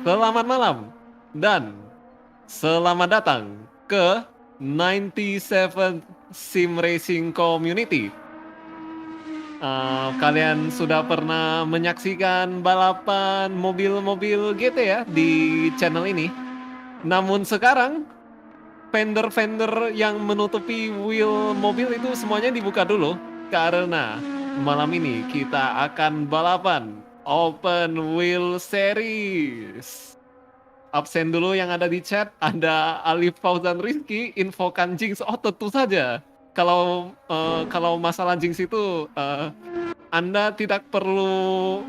Selamat malam dan selamat datang ke 97 SimRacing Community. Kalian sudah pernah menyaksikan balapan mobil-mobil GT ya di channel ini. Namun sekarang fender-fender yang menutupi wheel mobil itu semuanya dibuka dulu karena malam ini kita akan balapan Open Wheel Series. Absen dulu yang ada di chat, ada Alif Fauzan Rizky, infokan Jinx. Oh tentu saja. Kalau masalah Jinx itu Anda tidak perlu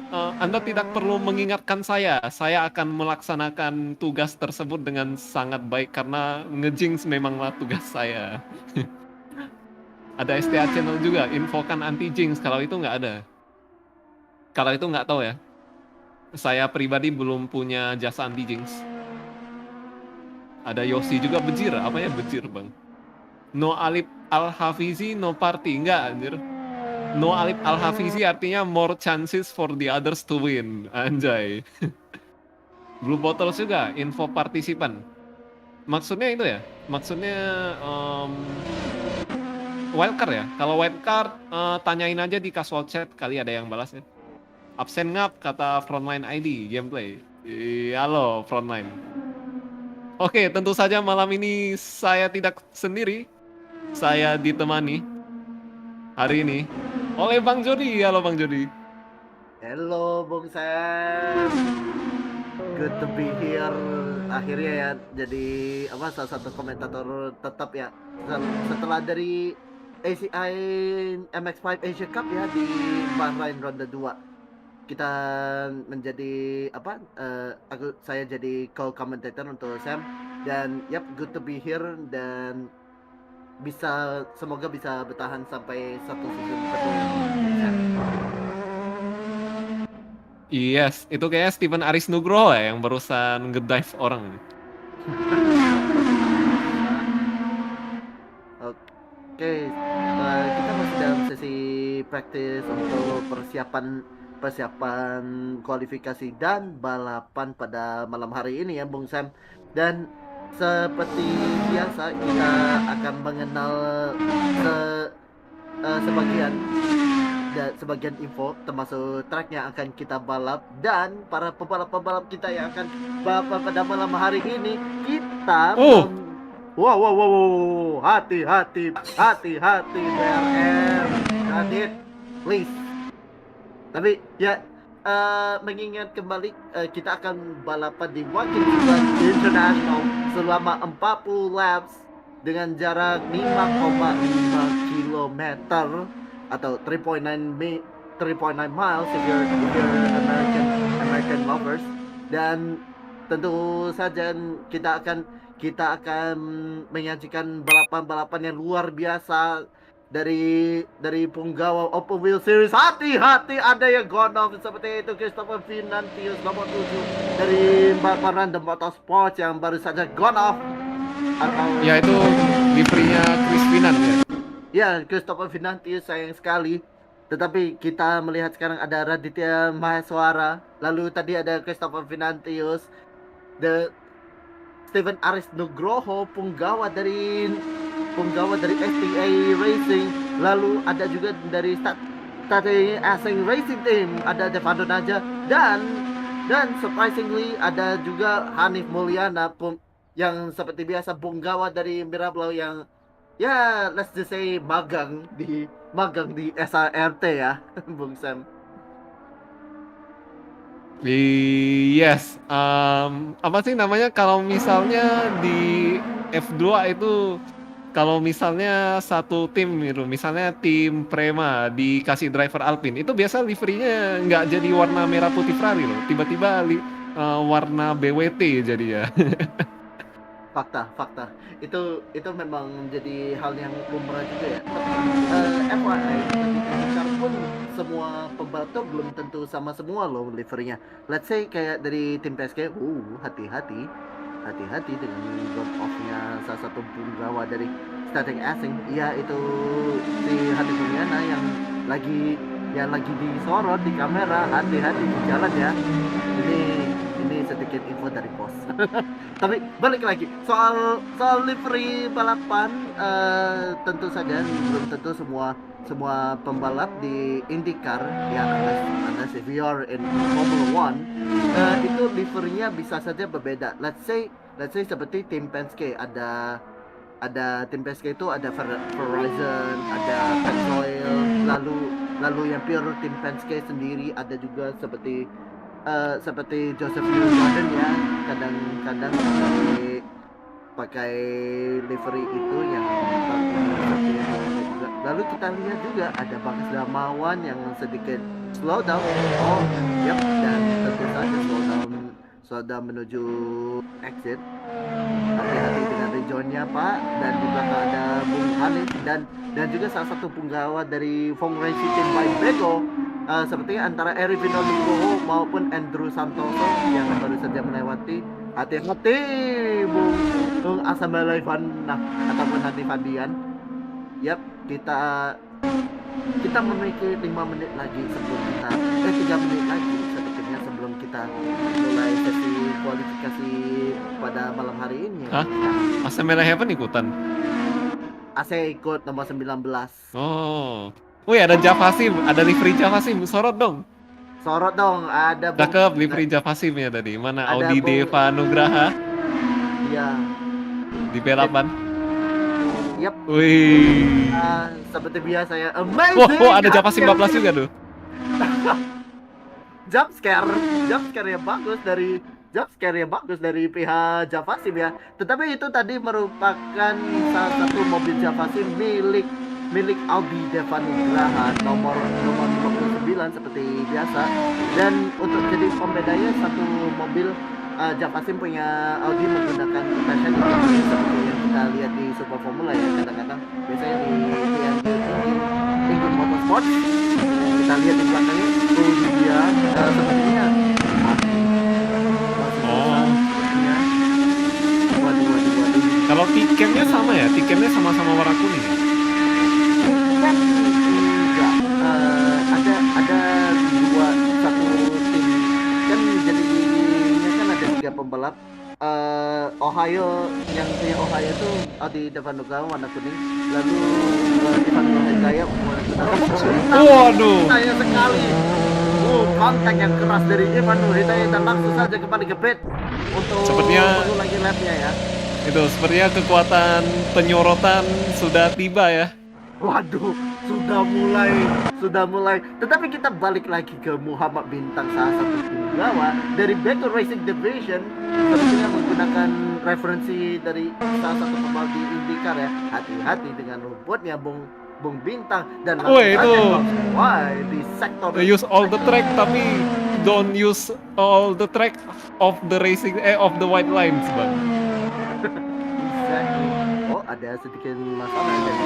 mengingatkan saya. Saya akan melaksanakan tugas tersebut dengan sangat baik karena ngejinx memanglah tugas saya. Ada STA channel juga, infokan anti jinx. Kalau itu nggak ada. Kalau itu nggak tahu ya. Saya pribadi belum punya jasa anti jinx. Ada Yosi juga bejir. Apanya bejir bang? No Alip Al-Hafizi no party. Enggak anjir. No Alip Al-Hafizi artinya more chances for the others to win. Anjay. Blue Bottles juga info partisipan. Maksudnya itu ya? Maksudnya wildcard ya? Kalau wildcard tanyain aja di casual chat, kali ada yang balas ya. Absen ngap kata Frontline ID gameplay. Halo Frontline. Oke, tentu saja malam ini saya tidak sendiri. Saya ditemani hari ini oleh Bang Jody. Halo Bang Jody. Hello Bung Sam. Good to be here. Akhirnya ya jadi salah satu komentator tetap ya. Setelah dari ACI MX5 Asia Cup ya di Bahrain ronde 2. Kita menjadi saya jadi co-commentator untuk Sam dan good to be here dan semoga bisa bertahan sampai satu season kedua. Yes, itu kayaknya Steven Aris Nugroho ya yang barusan ngedive orang. Oke, kita masih dalam sesi praktis untuk persiapan kualifikasi dan balapan pada malam hari ini ya Bung Sam. Dan seperti biasa kita akan mengenal sebagian info termasuk track yang akan kita balap dan para pembalap-pembalap kita yang akan balap pada malam hari ini. Kita wow, hati-hati BRM, Radit, please. Tapi ya mengingat kembali kita akan balapan di Watkins Glen International selama 40 laps dengan jarak 5,5 km atau 3.9 miles if you're American lovers. Dan tentu saja kita akan menyajikan balapan-balapan yang luar biasa dari penggawa Open Wheel Series. Hati-hati ada yang gone off seperti itu, Christopher Vinantius nomor 7 dari Random Motorsport yang baru saja gone off. Atau ya itu liverynya Chris Finan ya. Ya, Christopher Vinantius sayang sekali. Tetapi kita melihat sekarang ada Raditya Maheswara. Lalu tadi ada Christopher Vinantius, Steven Aris Nugroho, penggawa dari STA Racing. Lalu ada juga dari SimRacing Racing Team, ada Devando Naja dan surprisingly ada juga Hanif Mulyana yang seperti biasa penggawa dari Mirablau yang ya let's just say magang di SRT ya Bung Sam. Yes, apa sih namanya kalau misalnya di F2 itu kalau misalnya satu tim gitu, misalnya tim Prema dikasih driver Alpine, itu biasa liverynya nggak jadi warna merah putih Ferrari loh, tiba-tiba warna BWT jadi ya. Fakta itu memang menjadi hal yang lumrah juga ya. FYI, ketika pun semua pembalap belum tentu sama semua loh liverynya. Let's say kayak dari tim PSG, hati-hati dengan drop off-nya salah satu penggawa dari starting asing, yaitu si Hadi Mulyana yang lagi disorot di kamera. Hati-hati di jalan ya. Ini ini sedikit info dari bos. Tapi balik lagi soal livery balapan, tentu saja belum tentu semua pembalap di IndyCar ya, unless if you are in Formula One, itu liverynya bisa saja berbeda. Let's say seperti tim Penske, ada tim Penske itu ada Verizon, ada Petroil, lalu yang pure tim Penske sendiri ada juga seperti Joseph Newgarden ya, kadang-kadang pakai livery itu yang seperti yang ada juga. Lalu kita lihat juga ada Bagas Damawan yang sedikit slow down. Oh, yep, dan tentu saja slow down menuju exit. Hati-hati dengan rejoinnya Pak, dan di belakang ada Bung Hanif dan juga salah satu penggawa dari Racing Team by Bego, sepertinya antara Eri Vinoligo maupun Andrew Santoso yang baru saja melewati. Hati-hati Bung Asamelai Vanna ataupun Hadi Fadian. Yap, kita memiliki 5 menit lagi sebelum 3 menit lagi sebetulnya sebelum kita mulai sesi kualifikasi pada malam hari ini. Hah? Asamelai Heaven ikutan? AC ikut nomor 19. Oh. Wih, ada Javasim, ada livery Javasim, sorot dong. Sorot dong, ada Cakep livery Javasim ya tadi. Mana ada Audi Deva Nugraha Iya. di P8. Yap. Wih. Seperti biasa ya. Amazing. Wah, ada Javasim 14 juga tuh. Jump scare yang bagus dari pihak Javasim ya. Tetapi itu tadi merupakan salah satu mobil Javasim milik Audi Deva Nugraha nomor 59 seperti biasa. Dan untuk jadi pembedanya, satu mobil Javasim punya Audi menggunakan passion seperti yang kita lihat di Super Formula ya, kadang-kadang biasanya di England Motorsport kita lihat di belakangnya itu dia sepertinya waduh. Kalau tiketnya sama ya, tiketnya sama-sama warna kuning ya? Kan enggak, ada satu tim kan, jadinya kan ada 3 pembalap. Ohio, yang punya Ohio itu di depan Dukung warna kuning, lalu Ivan Hidayat warna kuning. Waduh. Sayang sekali. Kontak yang keras dari Ivan Hidayat dan langsung saja kembali ke pit untuk mengulangi lapnya ya. Itu sepertinya kekuatan penyorotan sudah tiba ya. Waduh, sudah mulai. Tetapi kita balik lagi ke Muhammad Bintang, salah satu penggawa dari Battle Racing Division, sepertinya menggunakan referensi dari salah satu pembalap di IndyCar ya. Hati-hati dengan rumputnya, Bung Bintang, dan di sektor use all the track tapi don't use all the track of the racing of the white lines, Bang. Exactly. Oh, ada sedikit masalah dari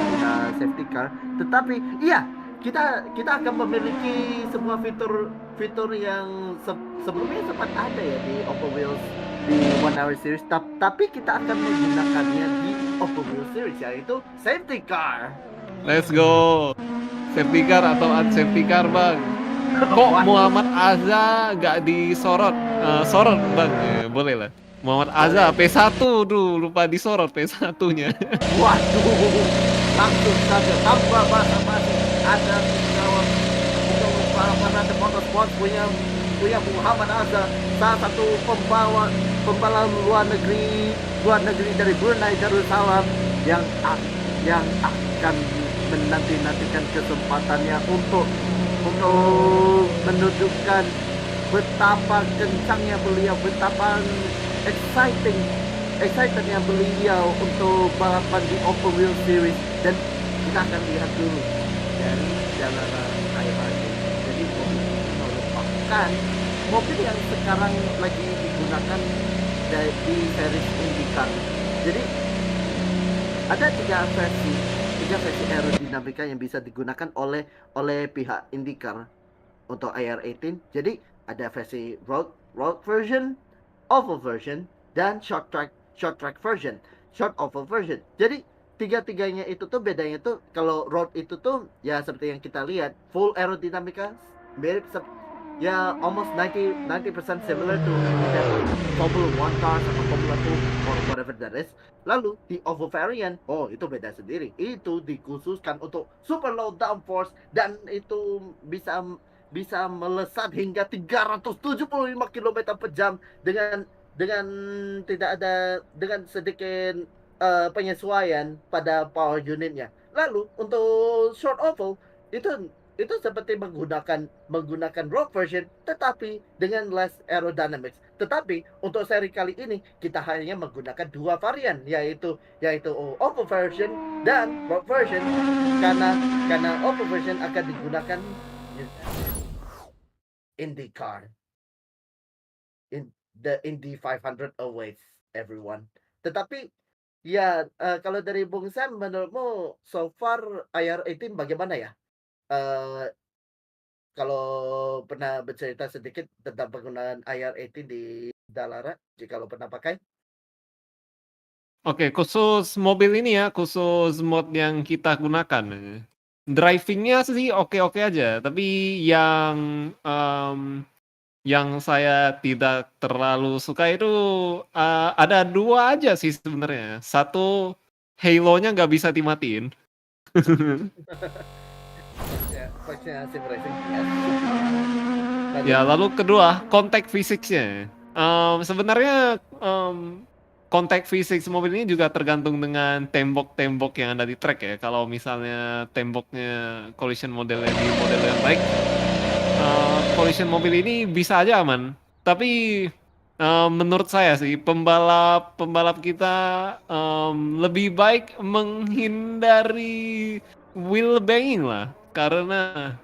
safety car, tetapi iya, kita akan memiliki semua fitur yang sebelumnya sempat ada ya di Open Wheels di 1 Hour Series, tapi kita akan menggunakannya di Open Wheels Series, yaitu safety car. Let's go. Safety car atau unsafety car, Bang? Kok Muhammad Azza gak disorot? Sorot, Bang. Boleh lah. Muhammad Azza P1 tuh, lupa disorot P1-nya. Waduh, langsung saja tanpa basa-basi ada penggawa balapan motorsport punya Muhammad Azza, salah satu pembalap luar negeri dari Brunei Darussalam yang akan menantikan kesempatannya untuk menunjukkan betapa kencangnya beliau, betapa excitednya beliau untuk balapan di Open Wheel Series. Dan kita akan lihat dulu dari jalanan air ini. Jadi mobil ini merupakan mobil yang sekarang lagi digunakan di series IndyCar. Jadi ada tiga versi aerodinamika yang bisa digunakan oleh pihak IndyCar untuk IR18. Jadi ada versi road version, oval version, dan short track version, short oval version. Jadi tiga-tiganya itu tuh bedanya tuh, kalau road itu tuh ya seperti yang kita lihat, full aerodinamika, mirip ya almost 90% similar to that Formula One cars atau Formula 2 or whatever that is. Lalu di Ovo variant, oh itu beda sendiri. Itu dikhususkan untuk super low downforce dan itu bisa melesat hingga 375 km per jam dengan tidak ada dengan sedikit penyesuaian pada power unitnya. Lalu untuk short oval itu seperti menggunakan road version tetapi dengan less aerodynamics. Tetapi untuk seri kali ini kita hanya menggunakan dua varian yaitu oval version dan road version karena oval version akan digunakan IndyCar. The Indy 500 awaits everyone. Tetapi ya kalau dari Bung Sam menurutmu so far IR18 bagaimana ya? Eh, Kalau pernah bercerita sedikit tentang penggunaan IR18 di Dallara, jika lo pernah pakai? Oke, khusus mobil ini ya, khusus mod yang kita gunakan. Driving-nya sih oke-oke aja, tapi yang saya tidak terlalu suka itu ada dua aja sih sebenarnya. Satu, halo-nya nggak bisa dimatiin. Faksnya SimRacing, yes. Ya, lalu kedua, kontak fisiknya. Sebenarnya kontak fisik mobil ini juga tergantung dengan tembok-tembok yang ada di track ya. Kalau misalnya temboknya collision modelnya di model yang baik, collision mobil ini bisa aja aman. Tapi menurut saya sih pembalap kita lebih baik menghindari wheel banging lah, karena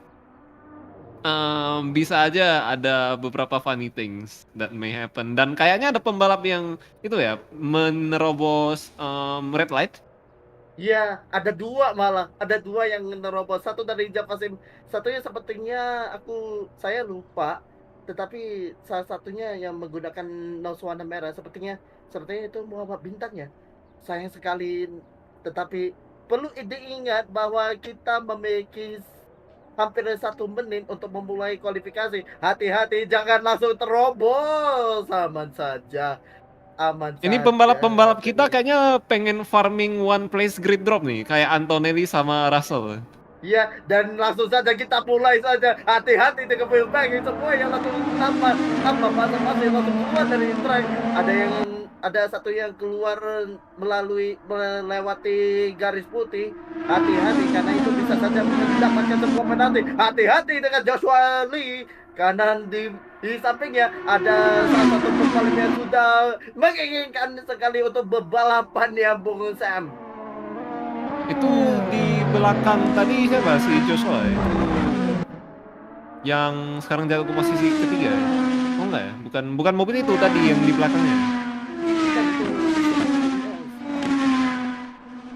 bisa aja ada beberapa funny things that may happen, dan kayaknya ada pembalap yang itu ya menerobos red light. Iya, ada dua yang nerobos. Satu dari Javasim, satunya sepertinya saya lupa. Tetapi salah satunya yang menggunakan nose warna merah, sepertinya itu Muhammad Bintang ya. Sayang sekali, tetapi perlu diingat bahwa kita memiliki hampir 1 menit untuk memulai kualifikasi. Hati-hati, jangan langsung terobos. Aman Ini saja. pembalap-pembalap kita kayaknya pengen farming one place grid drop nih, kayak Antonelli sama Russell. Iya, dan langsung saja kita mulai saja. Hati-hati dengan wheel banging, semua yang langsung tanpa basa-basi langsung keluar dari track. Ada satu yang keluar melewati garis putih. Hati-hati karena itu bisa saja mendapatkan sebuah penalti. Hati-hati dengan Joshua Lee. Kanan di sampingnya ada salah satu pembalap yang sudah menginginkan sekali untuk berbalapan ya Bung Sam. Itu di belakang tadi siapa si Joshua itu yang sekarang jaga ke posisi ketiga ya? Oh enggak ya, bukan mobil itu tadi yang di belakangnya.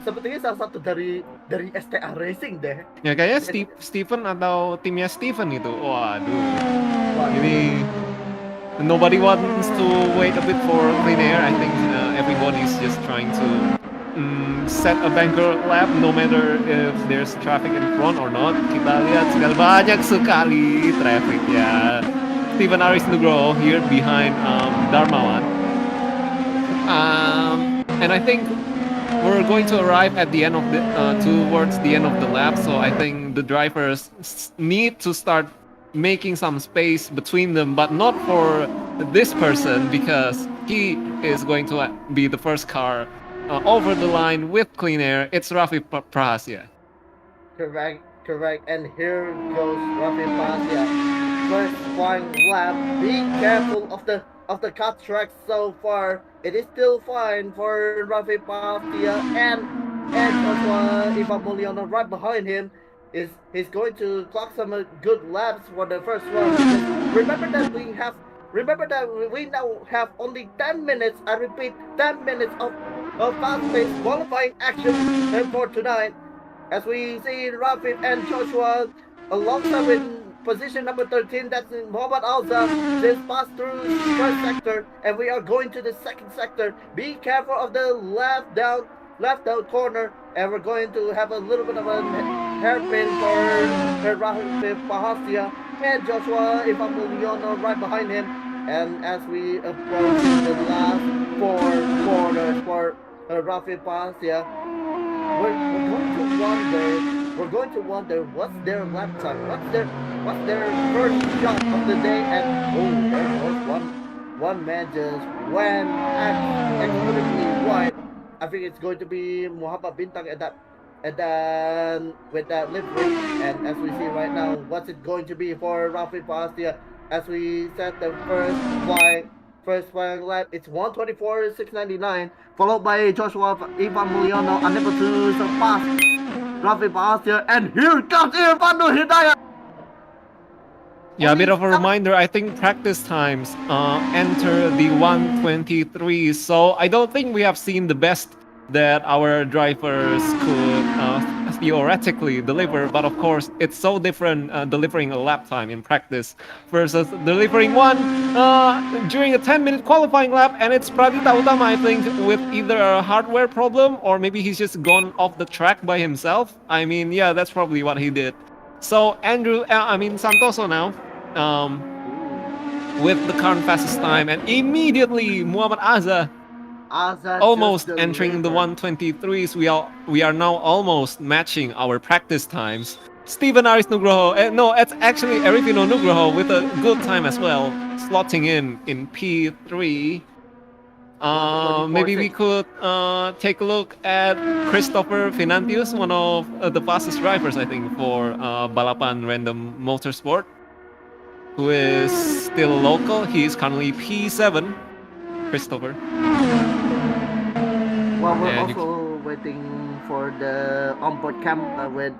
Sepertinya salah satu dari STA Racing deh. Ya kayaknya Steven atau timnya Steven itu. Waduh. Ini nobody wants to wait a bit for clean air. I think everybody's just trying to set a banker lap no matter if there's traffic in front or not. Kita lihat banyak sekali traffic ya. Steven Aris Nugroho here behind Darmawan. And I think we're going to arrive at the end of towards the end of the lap, so I think the drivers need to start making some space between them, but not for this person because he is going to be the first car over the line with clean air. It's Rafi Prahasia. Correct. And here goes Rafi Prahasia. First flying lap. Be careful of the cut track so far. It is still fine for Rafi Prahasia and Joshua Ivamuliano right behind him. He's going to clock some good laps for the first one. Remember that we now have only 10 minutes. I repeat, 10 minutes of fast-paced qualifying action for tonight. As we see Rafi and Joshua alongside with position number 13, that's Muhammad Alza, just passed through the first sector, and we are going to the second sector. Be careful of the left down corner, and we're going to have a little bit of a hairpin for Rafi Prahasia. and Joshua Ivamuliano right behind him. And as we approach the last 4 corners for Rafi Pasia, we're going to wonder what's their lap time, what's their first shot of the day, and oh, there was one man just went extremely wide. I think it's going to be Muhammad Bintang at that with that livery. And as we see right now, what's it going to be for Rafi Pastia as we set the first flying lap? It's 124.699, followed by Joshua Ivan Muliano, unable to surpass Rafi Pastia, and here comes Irfano Hidayat. Yeah, a bit of a reminder, I think practice times enter the 123, so I don't think we have seen the best that our drivers could theoretically deliver, but of course it's so different delivering a lap time in practice versus delivering one during a 10-minute qualifying lap, and it's Pradita Utama, I think, with either a hardware problem or maybe he's just gone off the track by himself. I mean, yeah, that's probably what he did. So Santoso now, with the current fastest time, and immediately Muhammad Azza almost entering the 123s. We are now almost matching our practice times. Steven Aris Nugroho, no, it's actually Erifino Nugroho with a good time as well, slotting in P3. Maybe we could take a look at Christopher Finantius, one of the fastest drivers, I think, for Balapan Random Motorsport, who is still local. He is currently P7, Christopher. Well, we're also waiting for the onboard cam with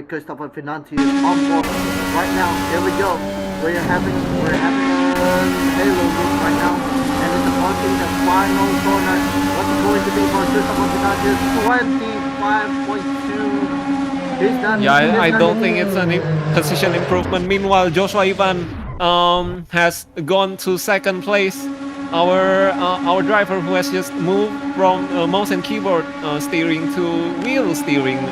Christopher Finantius on board right now. Here we go. We're having a halo look right now, and it's approaching the final corner. What's it going to be for Christopher Finantius? 25.2. He's done. Yeah, I don't think it's a position improvement. Meanwhile, Joshua Ivan has gone to second place. Our driver, who has just moved from mouse and keyboard steering to wheel steering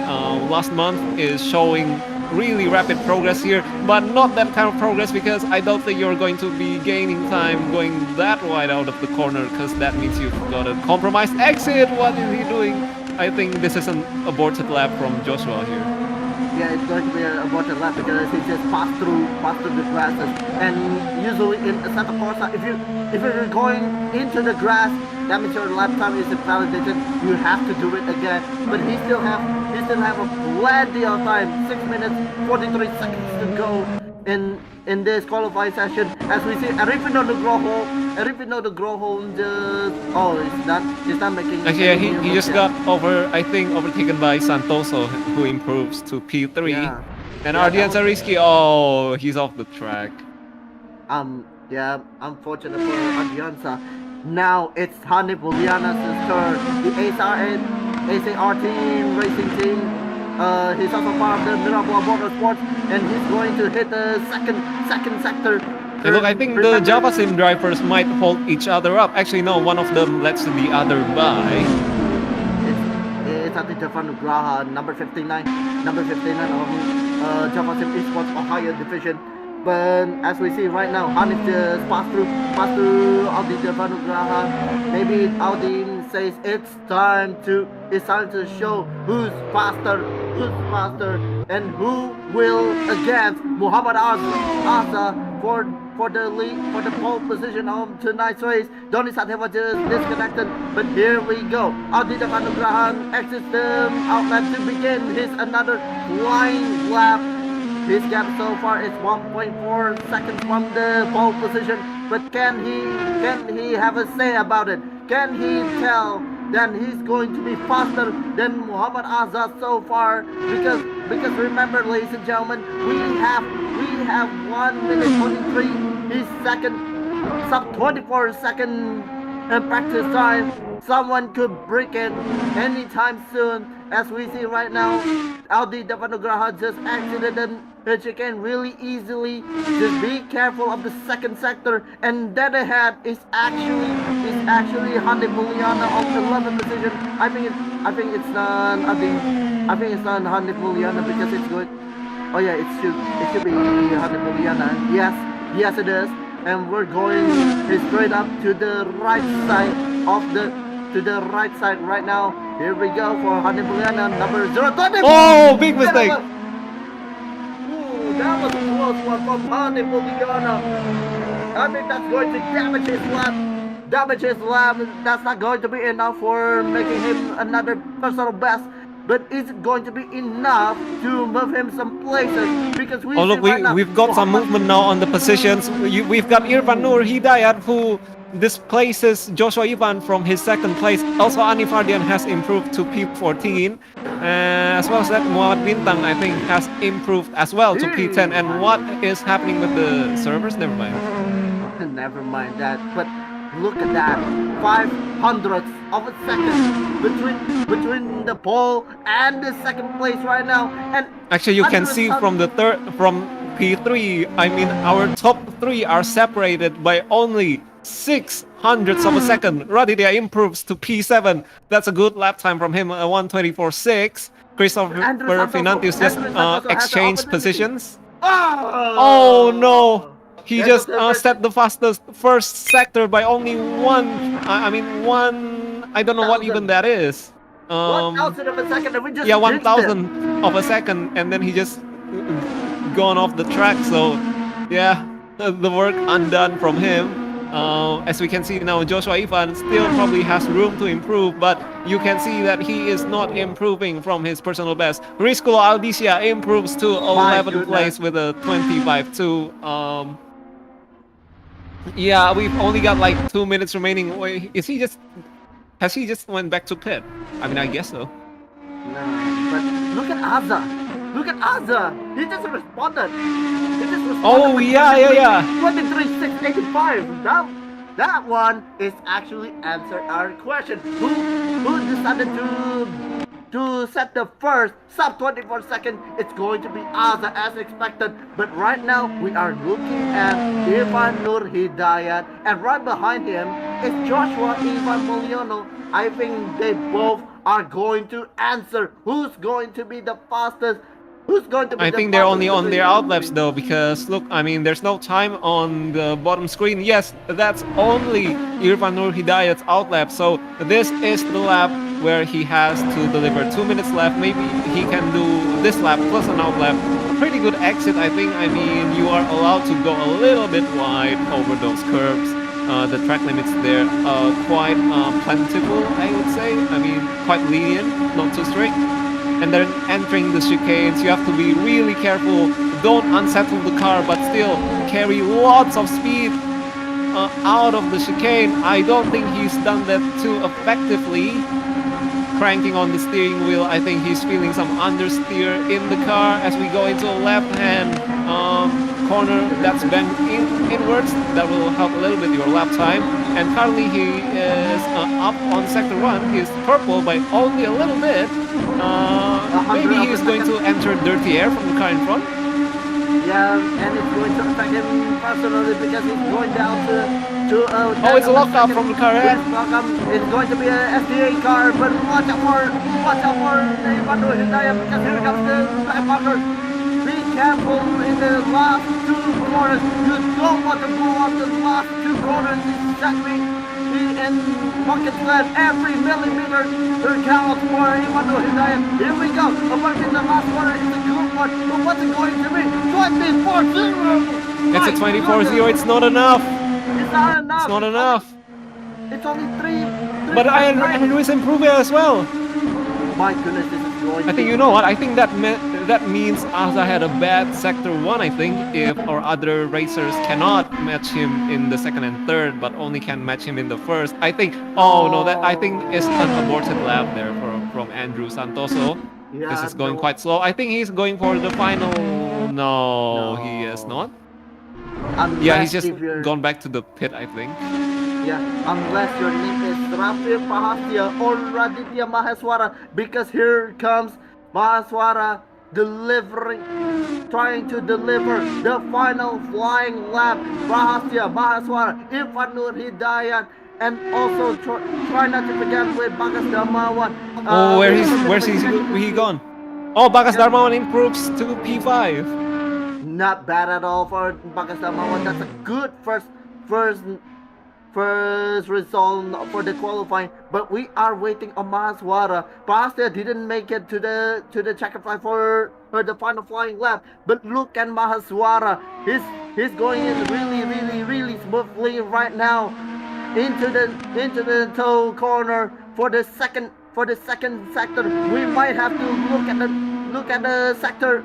last month, is showing really rapid progress here, but not that kind of progress, because I don't think you're going to be gaining time going that wide out of the corner, because that means you've got a compromised exit. What is he doing? I think this is an aborted lap from Joshua here. Yeah, it's going to be an aborted lap because he just passed through the grasses. And usually in Santa Corsa, if you're going into the grass, that means your lap time is invalidated. You have to do it again. But he still have a plenty of time. 6 minutes 43 seconds to go in this qualifying session. As we see Arifino Nugroho just he's done making. Actually, he just got overtaken by Santoso, who improves to P3. Yeah. And Ardian Zariski, he's off the track. Yeah, unfortunate for Ardianza. Now it's Hanif Buliana's turn. The ACR team, racing team. He's also part of the Mirabla Motorsports, and he's going to hit the second sector. Hey, look, I think the Java Sim drivers might hold each other up. Actually, no, one of them lets the other by. It's Ati Javanugraha, number 59 of Java Sim Esports Ohio division. But as we see right now, Hanif just passed through Audi Javanugraha. Maybe Audi says it's time to show who's faster, and who will against Muhammad Azza for the lead, for the pole position of tonight's race. Donny Sateva just disconnected, but here we go. Audi Javanugraha exits the outlet to begin his another flying lap. His gap so far is 1.4 seconds from the pole position, but can he have a say about it? Can he tell that he's going to be faster than Muhammad Azza so far? Because remember, ladies and gentlemen, we have 1 minute 23. His second sub 24 second practice time. Someone could break it anytime soon. As we see right now, Audi Javanugraha just exited the chicane really easily. Just be careful of the second sector, and dead ahead is actually Hyundai Muliana of 11th position. I think it's not Hyundai Muliana because it's good. Oh yeah, it should be Hanabuliana. Yes it is. And we're going straight up to the right side right now. Here we go for Hanabuliana number 020. Oh, big mistake. Ooh, that was a close one from Hanabuliana. I think that's going to damage his lap. That's not going to be enough for making him another personal best. But is it going to be enough to move him some places? Because we Oh look, we've got some movement now on the positions. We've got Irfan Nur Hidayat who displaces Joshua Ivan from his second place. Also Ani Fardian has improved to P14. As well as that Muhammad Bintang I think has improved as well to P10. And what is happening with the servers? Never mind. Never mind that. But look at that, 500ths of a second between the pole and the second place right now. And actually, you can see from P3. I mean, our top three are separated by only 600ths of a second. Raditya improves to P7. That's a good lap time from him. 1:24.6. Christopher Finantius just exchanged positions. Oh no! He just set the fastest first sector by only one. I don't know what even that is. 1,000 of a second, and we just 1,000 of a second, and then he just gone off the track. So, yeah, the work undone from him. As we can see now, Joshua Ivan still probably has room to improve, but you can see that he is not improving from his personal best. Rizko Aldisia improves to 11th place with a 25.2. Yeah, we've only got like 2 minutes remaining. Wait, has he just went back to pit? I mean, I guess so. No, but look at Azza. He just responded. Oh yeah. 23,685. That one is actually answered our question. Who decided to set the first sub 24 second? It's going to be Azza as expected. But right now we are looking at Irfan Nur Hidayat, and right behind him is Joshua Ivan Mulyono. I think they both are going to answer who's going to be the fastest. I think they're only on their outlaps though, because look, I mean, there's no time on the bottom screen. Yes, that's only Irfan Nur Hidayat's outlap. So this is the lap where he has to deliver. 2 minutes left. Maybe he can do this lap plus an outlap. A pretty good exit, I think. I mean, you are allowed to go a little bit wide over those curves. The track limits there are quite plentiful, I would say. I mean, quite lenient, not too strict. And then entering the chicanes, you have to be really careful. Don't unsettle the car, but still carry lots of speed out of the chicane. I don't think he's done that too effectively. Cranking on the steering wheel, I think he's feeling some understeer in the car as we go into a left-hand corner that's bent inwards. That will help a little bit your lap time. And currently he is up on sector 1. He's purple by only a little bit. Maybe he's going to enter dirty air from the car in front. Yeah, and it's going to affect him personally because he's going down to oh, it's a lockout from the car ahead. It's going to be an SDA car, but watch out for Irfan Nur Hidayat, because here comes the black marker. Be careful in the last 2 corners. You don't want to blow up the last 2 corners exactly. In Watkins Glen, every millimeter counts for Irfan Nur Hidayat. Here we go. Apart in the last corner is a good one. But what's it going to be? 24-0. It's a 24-0. It's not enough. It's not enough. It's not enough. It's only 3. But Andrew is improving as well. My goodness, this is going. I think you know what? I think that means Azza had a bad sector 1. I think if our other racers cannot match him in the second and third, but only can match him in the first. I think. Oh no, that I think is an aborted lap there from Andrew Santoso. Yeah, this is going quite slow. I think he's going for the final. No, he is not. Yeah, he's just gone back to the pit, I think. Yeah, unless your name is Rafir Pahasya or Raditya Maheswara, because here comes Maheswara trying to deliver the final flying lap. Maheswara, Irfan Nur Hidayat, and also try not to forget with Bagas Damawan. Where's he gone? Oh, Bagas Darmawan improves to P5. Not bad at all for Pakistan. That's a good first result for the qualifying, but we are waiting on Mahaswara. Pastor didn't make it to the checkered flag for the final flying lap, but look at Mahaswara. He's going in really smoothly right now into the toe corner for the second sector. We might have to look at the sector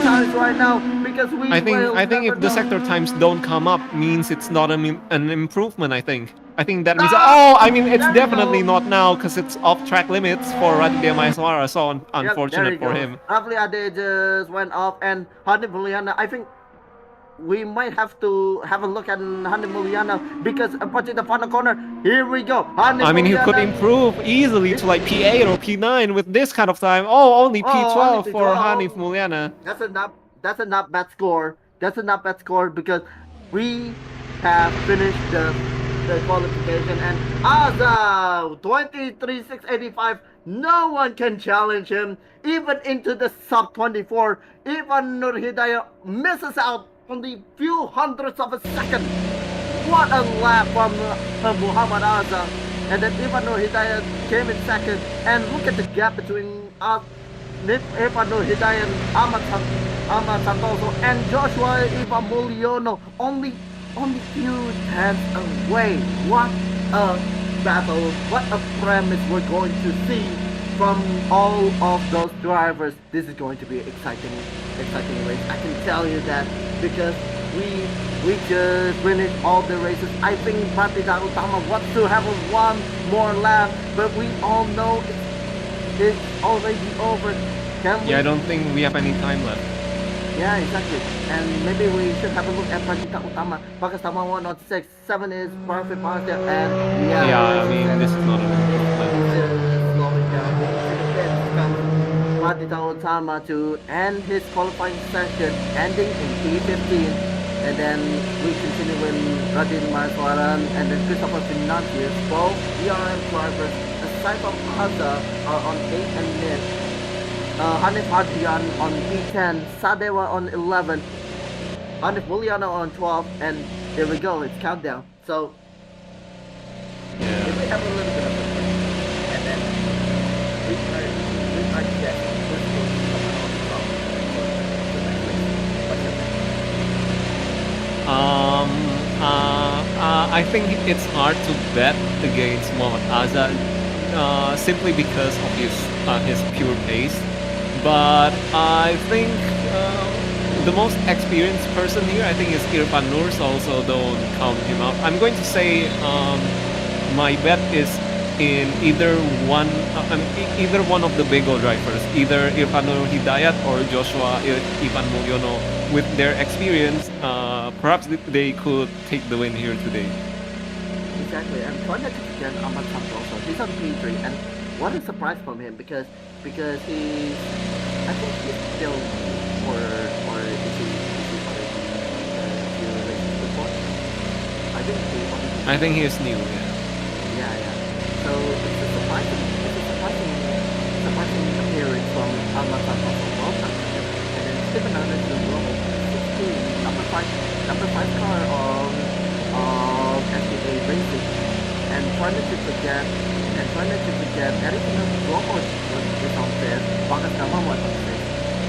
times right now because we I think never if the know. sector times don't come up, means it's not an improvement. I think that means Ah, I mean it's there we definitely go. not now because it's off track limits for Raditya Maeswara. So Yep, there unfortunate he for goes. him. Roughly Ade just went off, and Hani Muliana, I think we might have to have a look at Hani Muliana because approaching the final corner. Here we go. Hani I mean, he could Muliana. improve easily to like P8 or P9 with this kind of time. Oh, only Oh, only P12 for Hanif P12. Mulyana. That's a not bad score. That's a not bad score because we have finished the qualification and Azza 23,685. No one can challenge him even into the sub 24. Even Nur Hidayah misses out on the few hundredths of a second. What a lap from Muhammad Azza. And then Ivan Nur Hidayat came in second. And look at the gap between Ivan Nur Hidayat, Ahmad Santoso, and Joshua Ivan Mulyono. Only few tenths away. What a battle. What a premise we're going to see from all of those drivers. This is going to be exciting race. I can tell you that because we just finished all the races. I think Batida Utama wants to have one more lap, but we all know it's already over. Yeah, I don't think we have any time left. Yeah, exactly. And maybe we should have a look at Batida Utama. Pakistama 106, 7 is perfect positive, and Yeah, I mean, this is not an improvement. slowing down. To the pit comes Batida Utama to end his qualifying session, ending in P15. And then we continue with Radin Marswaran and then Christopher Fernandez. Both DRM drivers, aside from Hazza, are on 8 and mid. Hanif Adrian on P10, Sadewa on 11, Hanif Muliana on 12, and there we go, it's countdown. So, Yeah. if we have a little bit of a break, and then we might get first goal to come out from the next race. What's your pick? I think it's hard to bet against Mohammad Azza simply because of his pure pace. But I think the most experienced person here, I think, is Irfan Nur. So also don't count him out. I'm going to say my bet is in either one of the Bengal drivers, either Irfan Nur Hidayat or Joshua Ivan Mulyono. With their experience, perhaps they could take the win here today. Exactly, and try not to forget Ahmad Samp also. He's on P3, and what a surprise from him because he's, I think he's still, or is he already few races before? I think he is new. Yeah. So it's a surprising appearance from Ahmad Samp also. Well done to him. And then Stephen Ernest as well. 16, number five car of SDA Racing, and try not to forget everything else Rocco is on fifth, Bagas Nama was on fifth.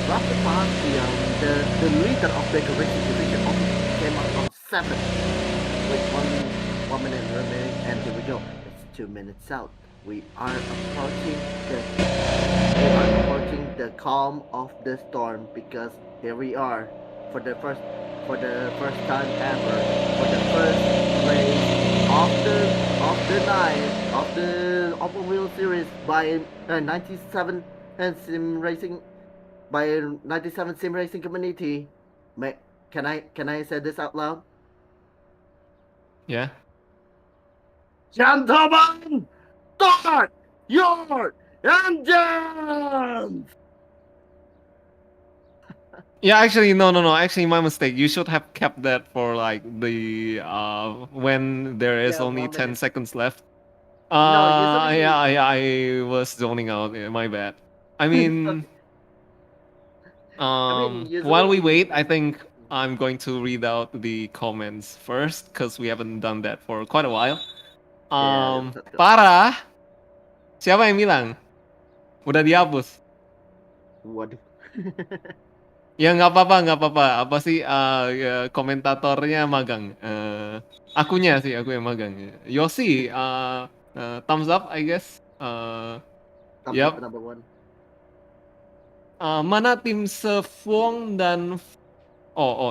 Rafa Bastian, the leader of the Racing division, also came up on seventh with 1 minute remaining, and here we go. It's 2 minutes out. We are approaching the calm of the storm because here we are for the first time ever, for the first race of the night of the open wheel series by 97 and sim racing by 97 sim racing community. Can I say this out loud? Yeah. Gentlemen, start your engines! Yeah, actually, no. Actually, my mistake. You should have kept that for like the when there is Yeah, only 1 10 minute. seconds left. No, usually Yeah, I was zoning out. Yeah, my bad. I it's mean, okay. I mean, While we usually, wait, I think I'm going to read out the comments first because we haven't done that for quite a while. yeah, let's go. Parah. Siapa yang bilang? Udah dihapus. Waduh. Ya nggak apa-apa, nggak apa-apa. Apa sih ya, komentatornya magang. Akunya sih, aku yang magang. Yosi, thumbs up, I guess. Thumbs up Yap. number one. Mana tim Sefwong dan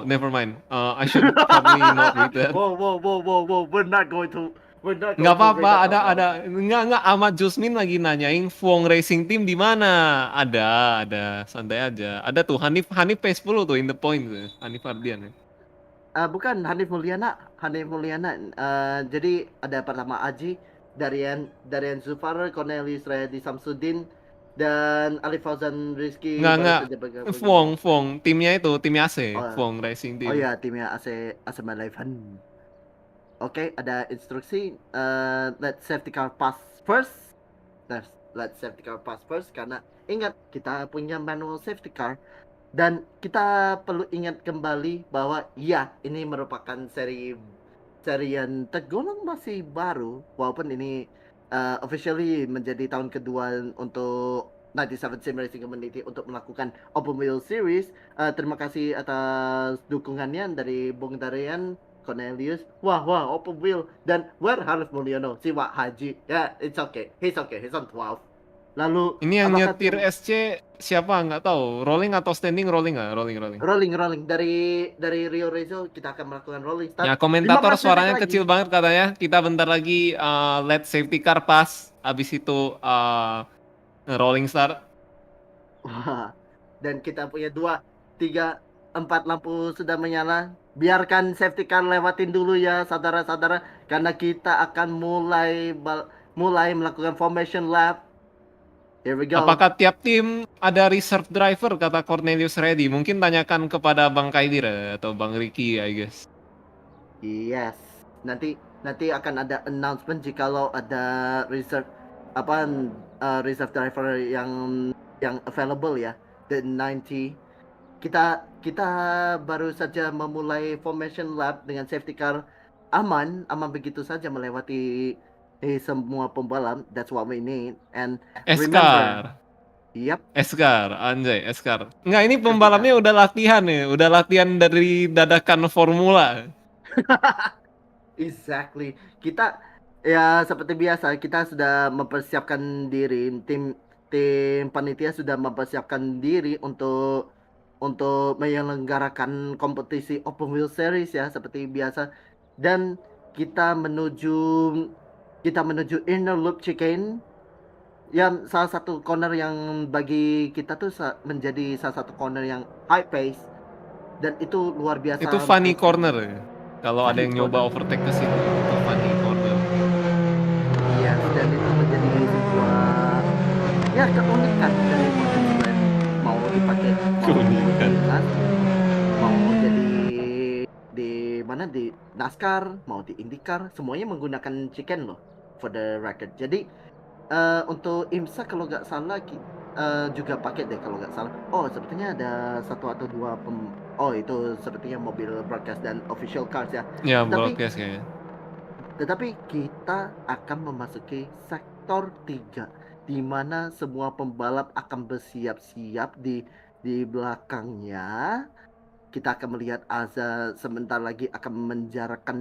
never mind. I should probably not read that. Whoa. We're not going to Nggak read apa-apa, that out loud. nggak. Ahmad Jusmin lagi nanyain Fuong Racing Team di mana? Ada, santai aja. Ada tuh Hanif P10 tuh in the point tuh. Hanif Ardian. Bukan Hanif Mulyana. Jadi ada pertama Aji, Darian Zufar, Cornelius Redi Samsudin, dan Ali Fauzan Rizky baru Nggak. saja bergabung. Fuong, timnya itu, tim AC, Oh, Fuong Racing oh Team. ya, timnya AC Malaivan. Oke, ada instruksi. Let's safety car pass first. Let's safety car pass first karena ingat kita punya manual safety car. Dan kita perlu ingat kembali bahwa ya ini merupakan seri yang tergolong masih baru, walaupun ini officially menjadi tahun kedua untuk 97 SimRacing Community untuk melakukan Open Wheel Series. Terima kasih atas dukungannya dari Bung Darian, Cornelius. Wah, Open Wheel. Dan where Harif Mulyono, si Wak Haji. Ya, it's okay. He's on 12. Lalu Ini yang apakah nyetir SC siapa nggak tahu. Rolling atau standing? Rolling nggak? Rolling. rolling dari Rio Rezo kita akan melakukan rolling start. Ya, komentator 15 detik suaranya lagi. kecil banget katanya. Kita bentar lagi let safety car pass. Abis itu rolling start. Wah. Dan kita punya 2, 3, 4 lampu sudah menyala. Biarkan safety car lewatin dulu ya saudara-saudara, karena kita akan mulai melakukan formation lap. Here we go. Apakah tiap tim ada reserve driver, kata Cornelius Reddy? Mungkin tanyakan kepada Bang Kaidir atau Bang Ricky, I guess. Yes. Nanti akan ada announcement jikalau ada reserve driver yang available ya. The 90. Kita baru saja memulai formation lap dengan safety car aman begitu saja melewati semua pembalap. That's what we need. And remember, Eskar, anjay, Eskar. Nggak, ini pembalapnya udah latihan ya, udah latihan dari dadakan formula. Exactly. Kita ya seperti biasa kita sudah mempersiapkan diri, tim panitia sudah mempersiapkan diri untuk menyelenggarakan kompetisi Open Wheel Series ya seperti biasa, dan kita menuju inner loop chicane yang salah satu corner yang bagi kita tuh menjadi salah satu corner yang high pace, dan itu luar biasa. Itu funny corner ya. Kalau ada yang nyoba overtake ke situ, itu funny corner. Iya, dan itu menjadi sebuah ya keunikan dari Watkins Glen. Mau dipakai Keunikan. Mau jadi di mana, di NASCAR, mau di IndyCar, semuanya menggunakan chicken loh, for the record. Jadi untuk IMSA kalau nggak salah juga pakai deh kalau nggak salah. Oh, sepertinya ada 1 atau 2 itu sepertinya mobil broadcast dan official cars ya. Ya, broadcast kayaknya. Tetapi kita akan memasuki sektor 3 di mana semua pembalap akan bersiap-siap di belakangnya. Kita akan melihat Aza sebentar lagi akan menjarakan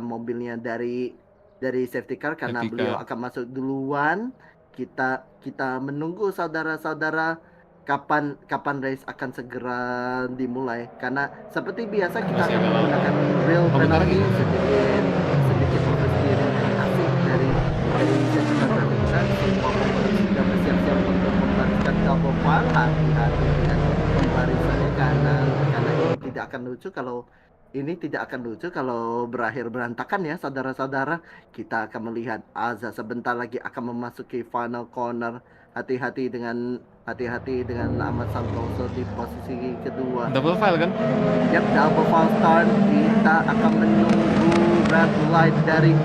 mobilnya dari safety car karena beliau akan masuk duluan. Kita menunggu saudara-saudara kapan race akan segera dimulai, karena seperti biasa kita akan menggunakan real penalty sedikit oversteer asik dari safety car kita. Semua pembalap sudah bersiap-siap untuk membariskan double file. Hati-hati dengan pembarisannya karena ini tidak akan lucu kalau berakhir berantakan ya saudara-saudara. Kita akan melihat Aza sebentar lagi akan memasuki final corner. Hati-hati dengan Ahmad Santoso di posisi kedua. Double file kan? Yap, double file start. Kita akan menunggu red light dari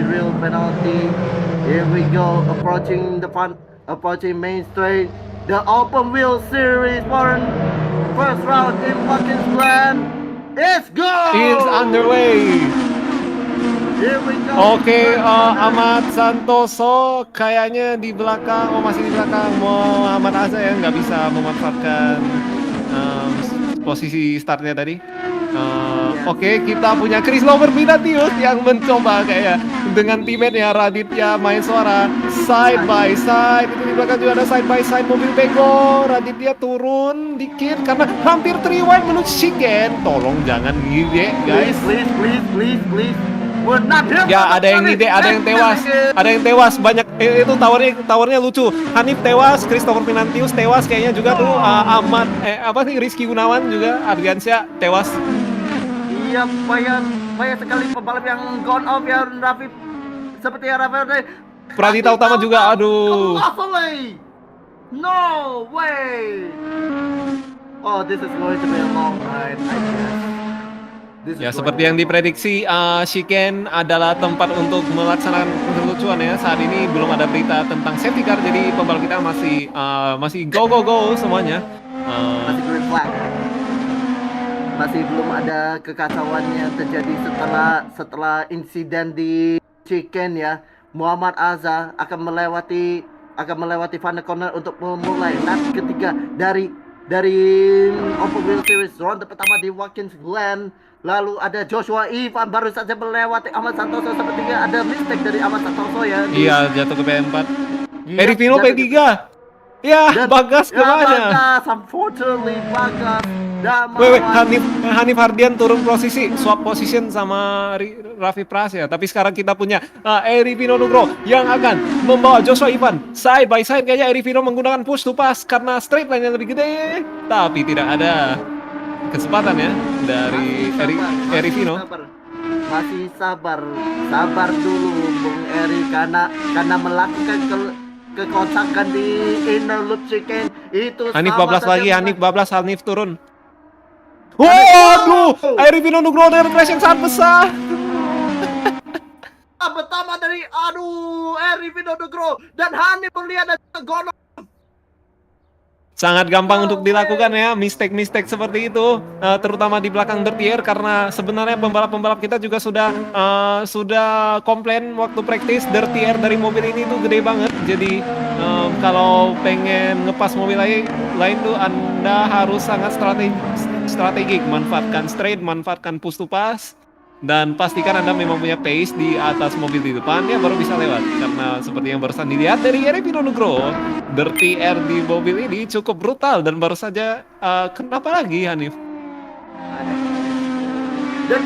real penalty. Here we go, approaching main straight. The open wheel series first round in Watkins Glen is go. Is underway. Here we go. Oke, Ahmad Santoso kayaknya di belakang, masih di belakang Muhammad Azza ya, nggak bisa memanfaatkan posisi startnya tadi. Oke, kita punya Christopher Pinatius yang mencoba kayak dengan teammate-nya Raditya Maeswara side by side. Itu di belakang juga ada side by side mobil Bego. Raditya turun dikit karena hampir 3-wide menuju chicken. Tolong jangan ngide guys. Please. We're not here. Ya, ada yang ngide, ada yang tewas, banyak. Itu towernya lucu. Hanif tewas, Christopher Pinatius tewas kayaknya juga tuh. Ahmad, Rizky Gunawan juga, Ardiansyah tewas. Iya, banyak sekali pembalap yang gone off ya, Raffi. Seperti yang Raffi. Pradita Utama juga, aduh. No way. Oh, this is going to be a long ride, I guess. Ya, seperti yang diprediksi, Shiken adalah tempat untuk melaksanakan kelucuan ya. Saat ini belum ada berita tentang safety car, jadi pembalap kita masih go semuanya. Masih green flag. Masih belum ada kekacauan yang terjadi setelah insiden di Chicken ya. Muhammad Azza akan melewati Van der Corner untuk memulai lap ketiga dari Open Wheel Series ronde pertama di Watkins Glen. Lalu ada Joshua Ivan baru saja melewati Ahmad Santoso, sepertinya ada mistake dari Ahmad Santoso ya. Iya, jatuh ke P4. Eri Vino P3. Ya, Bagas kemana? Bagas, unfortunately Bagas. Hanif Hardian turun posisi, swap position sama Raffi Prasya. Tapi sekarang kita punya Eri Vino Nugro yang akan membawa Joshua Ivan side by side. Kayaknya Eri Vino menggunakan push to pass karena straight line yang lebih gede. Tapi tidak ada kesempatan ya dari Eri Vino. Masih sabar dulu Bung Eri karena melakukan kekocakan di inner loop chicken itu. Hanif bablas lagi, Hanif turun. Waduh, Eri Vino Nugro dengan crash yang sangat besar. Pertama dari Eri Vino Nugro dan Hanif melihat ada gono. Sangat gampang untuk dilakukan ya, mistake seperti itu, terutama di belakang dirty air, karena sebenarnya pembalap kita juga sudah komplain waktu praktis dirty air dari mobil ini tuh gede banget. Jadi kalau pengen ngepas mobil lain tuh Anda harus sangat strategik, manfaatkan straight, manfaatkan push to pass, dan pastikan Anda memang punya pace di atas mobil di depan ya, baru bisa lewat. Karena seperti yang barusan dilihat dari Eri Vino Nugro, dirty air di mobil ini cukup brutal dan baru saja kenapa lagi Hanif? Dan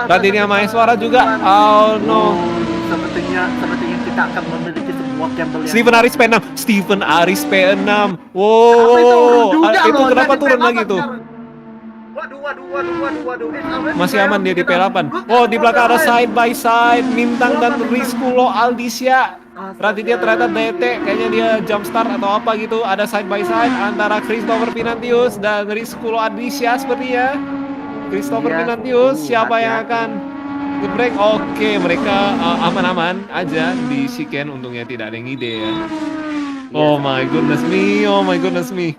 Raditya Maeswara juga. Oh no. Sepertinya kita akan memiliki sebuah gamble yang Steven Aris P6. Wow. Itu kenapa turun lagi tuh? Waduh. Masih aman dia di P8. Oh, di belakang ada side by side Mintang dan Rizkulo Aldisya. Raditya ternyata DT, kayaknya dia jump start atau apa gitu. Ada side by side antara Christopher Pinatius dan Rizkulo Aldisya sepertinya. Christopher Pinatius, siapa yang akan nge-break? Oke, mereka aman-aman aja di Shiken, untungnya tidak ada yang ide ya. Oh my goodness me.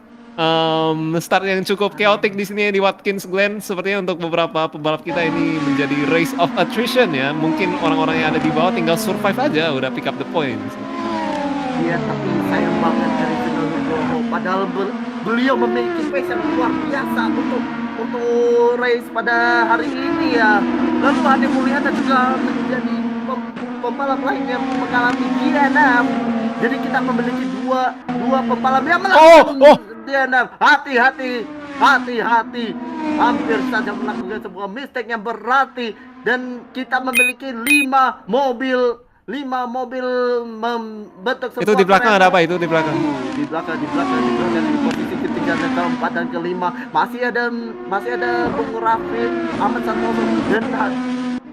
Start yang cukup chaotic di sini di Watkins Glen. Sepertinya untuk beberapa pembalap kita ini menjadi race of attrition ya. Mungkin orang-orang yang ada di bawah tinggal survive aja, udah pick up the points. Iya, tapi sayang banget dari Nugroho. Padahal beliau memiliki pace yang luar biasa untuk race pada hari ini ya. Lalu Hadi Mulyana juga menjadi pembalap lain yang mengalami DNF. Jadi kita memiliki dua pembalap yang melakukan DNF. Hati-hati. Hampir saja melakukan sebuah mistake yang berarti. Dan kita memiliki 5 mobil membentuk sebuah. Itu di belakang ada apa itu di belakang? Di belakang di posisi ketiga dan keempat dan kelima masih ada Bung Raffi, Ahmad Santoso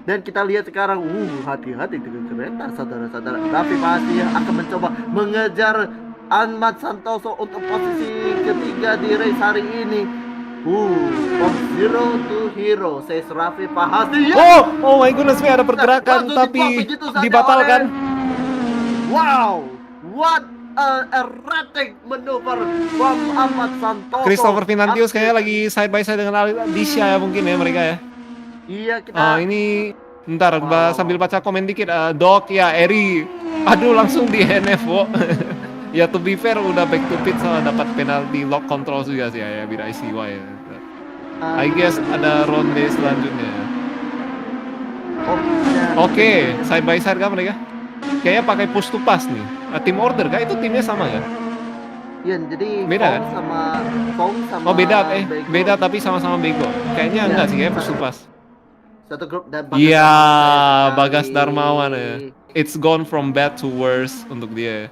dan kita lihat sekarang hati-hati dengan kereta saudara-saudara. Raffi masih akan mencoba mengejar Ahmad Santoso untuk posisi ketiga di race hari ini. From zero to hero, says Raffi Pahasti. Oh my goodness, ada pergerakan tapi dibatalkan. Wow, what erratic maneuver from Ahmad Santoso. Christopher Vinantius kayaknya lagi side by side dengan Alicia ya mungkin ya mereka ya. Iya kita. Ini ntar Wow. sambil baca komen dikit. Dok ya Eri, aduh langsung di NF wo. Ya to be fair udah back to pit soalnya dapat penalti lock control juga sih ya bila ICY ya. I guess ada ronde selanjutnya. Oke, side by side kan mereka? Kayaknya pakai push to pass nih. Tim order kah? Itu timnya sama kan? Iya, jadi Beda kan? Fong sama Oh beda, Bego. beda tapi sama-sama bego. Kayaknya Ya, enggak sih, kayak push to pass. Satu grup dan Iya, Darmawan Bagas sekali. Darmawan ya. It's gone from bad to worse untuk dia.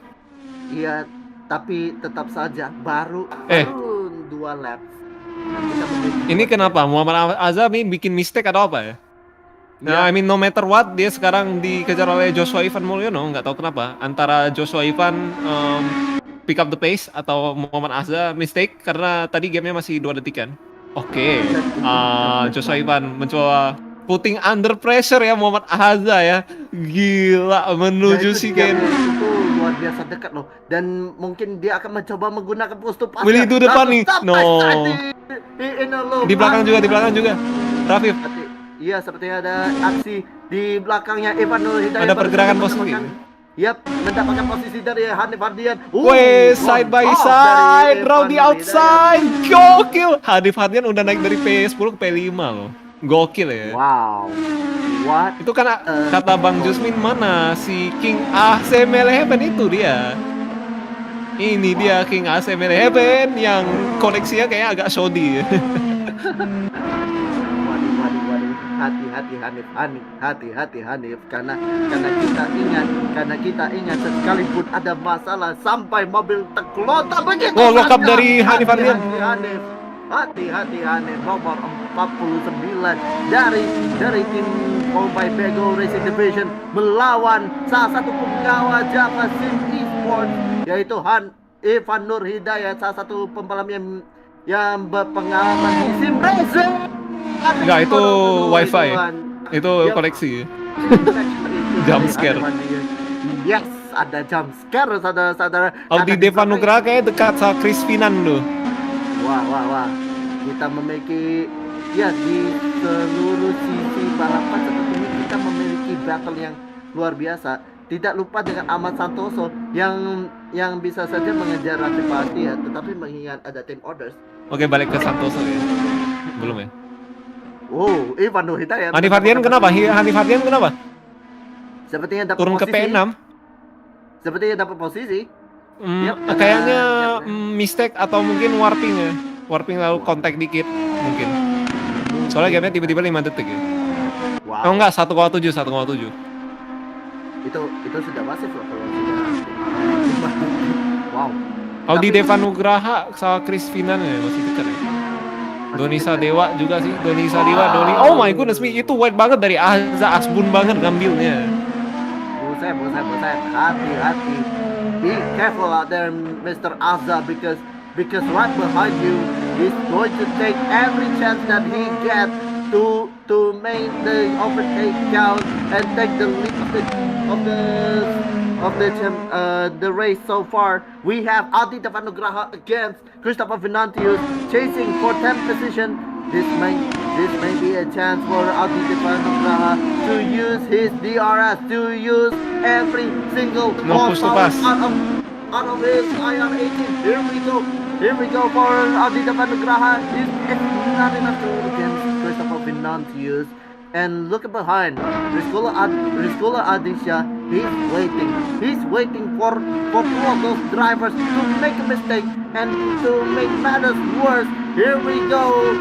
Iya, tapi tetap saja baru 2 laps. Kita memiliki Ini kenapa? Muhammad Azam ini bikin mistake atau apa ya? Nah, I mean no matter what, dia sekarang dikejar oleh Joshua Ivan Mulyono, nggak tahu kenapa. Antara Joshua Ivan pick up the pace atau Muhammad Azam mistake karena tadi gamenya masih 2 detik kan. Oke, Joshua Ivan mencoba putting under pressure ya Muhammad Azam ya. Gila menuju si game. Itu luar biasa dekat loh. Dan mungkin dia akan mencoba menggunakan push to pass. Willy itu depan nih. No. Di belakang juga. Rafif. Iya, sepertinya ada aksi di belakangnya Evan Nur Hidayat. Ada pergerakan positif. Yap, mendapatkan posisi dari Hanif Hardian. Weh, side by side, round the outside, gokil. Hanif Hardian udah naik dari P10 ke P5 loh. Gokil ya. Wow. What? Itu kan kata Bang Jusmin mana si King AC Meleheben itu dia. Ini dia King AC Meleheben yang koneksinya kayak agak shoddy. Hati-hati Hanif karena kita ingat sekalipun ada masalah sampai mobil terkelontar begitu. Oh, lock up dari Hanif Hardian. Hati-hati Hanif nomor 49 dari tim Mobile Bego Racing Division melawan salah satu penggawa Java Sim Esports yaitu Evan Nur Hidayat, salah satu pembalap yang berpengalaman di SimRacing. Enggak, itu wifi. Itu koleksi. Jump scare. Yes, ada jump scare, saudara-saudara. Audi Devan Nugraha kayak dekat sama Chris Finan loh. Wah. Kita memiliki di seluruh sisi balapan seperti ini kita memiliki battle yang luar biasa. Tidak lupa dengan Ahmad Santoso yang bisa saja mengejar Raffi Pasti ya, tetapi mengingat ada team orders. Oke, balik ke Santoso ya. Belum ya? Oh, Evan Nur Hidayat. Hanif Hardian kenapa? Hanif Hardian kenapa? Sepertinya dapat turun posisi. Ke P6. Sepertinya dapat posisi. Kayaknya mistake atau mungkin warping ya. Warping lalu kontak dikit mungkin. Soalnya gamenya tiba-tiba 5 detik ya. Wow. Oh enggak, 1,7. Itu sudah masif loh kalau sudah. Wow. Audi Devan Nugraha sama Chris Finan ya masih dekat ya. Doni Sadewa juga sih, Doni. Oh my goodness me, itu wide banget dari Azza, asbun banget ngambilnya. Buset. Hati-hati. Be careful out there, Mr. Azza, because right behind you, he's going to take every chance that he gets to make the overtake count and take the lead of the race so far. We have Audi Devan Nugraha against Christopher Vinantius chasing for 10th position. This may be a chance for Audi Devan Nugraha to use his DRS, to use every single horsepower out of his IR18. Here we go for Audi Devan Nugraha. It's not enough to against Christopher Vinantius. And look behind, Rizkola Adisha, he's waiting for two of those drivers to make a mistake and to make matters worse. Here we go.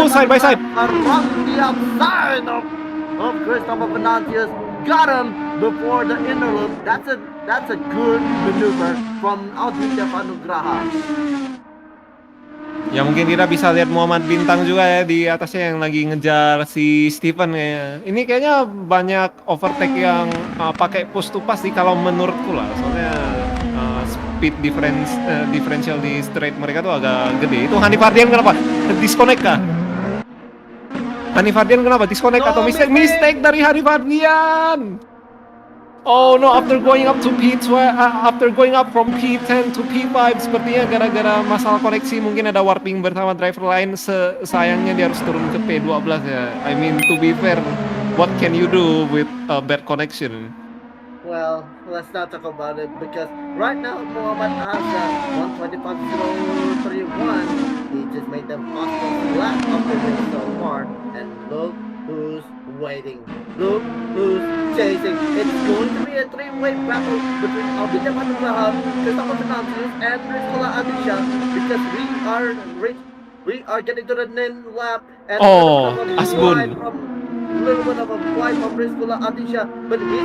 Side by side. Around the outside of Christopher Venantius. Got him before the inner loop. That's a good maneuver from Audi Devan Nugraha. Ya mungkin kita bisa lihat Muhammad Bintang juga ya di atasnya yang lagi ngejar si Steven kayaknya. Ini kayaknya banyak overtake yang pakai push to pass sih kalau menurutku lah. Soalnya speed differential di straight mereka tuh agak gede. Itu Hanif Hardian kenapa? Disconnect kah? Hanif Hardian kenapa? Disconnect atau mistake? Mistake dari Hanif Hardian. Oh no, after going up to P12, after going up from P10 to P5, sepertinya gara-gara masalah koneksi mungkin ada warping bersama driver lain. Sayangnya dia harus turun ke P12 ya. I mean, to be fair, what can you do with a bad connection? Well, let's not talk about it because right now Muhammad Azhar 125.031, he just made the fastest lap of the race so far, and look who's waiting. Look who's chasing. It's going to be a three-way battle between Berkomentarlah, Christopher Fernandez, and Rizkola Adisha because we are getting to the 9th lap, and Oh, flying Asbun. from little bit of a flight from Rizkola Adisha, but he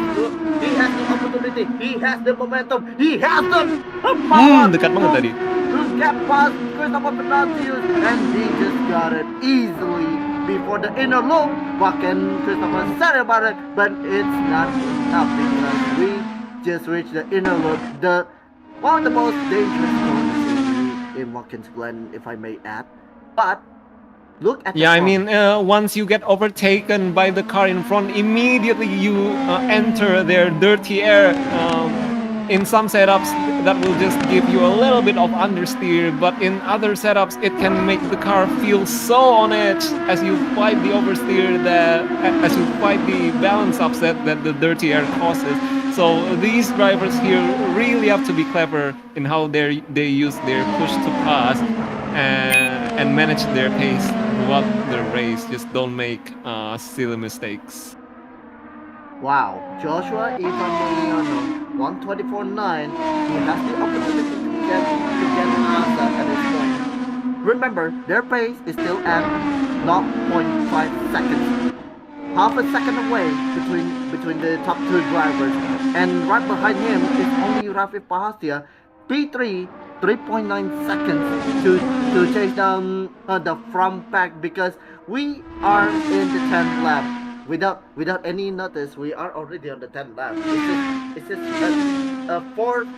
has the opportunity, he has the momentum, he has the power Dekat banget tadi. to get past Christopher Fernandez, and he just got it easily before the inner loop. Watkins Christopher said about it, but it's not enough because we just reached the inner loop, one of the most dangerous corners in Watkins Glen, if I may add. But look at Yeah, I the mean, once you get overtaken by the car in front, immediately you enter their dirty air. In some setups, that will just give you a little bit of understeer, but in other setups, it can make the car feel so on edge as you fight the oversteer, as you fight the balance upset that the dirty air causes. So these drivers here really have to be clever in how they use their push to pass and manage their pace throughout the race. Just don't make silly mistakes. wow, Joshua Ivan 124.9, he has the opportunity to get Asa at this point. Remember, their pace is still at 0.5 seconds. Half a second away between the top two drivers. And right behind him is only Rafi Pahastia, P3, 3.9 seconds to chase down the front pack because we are in the 10th lap. Without any notice, we are already on the 10th lap. It's just a fourth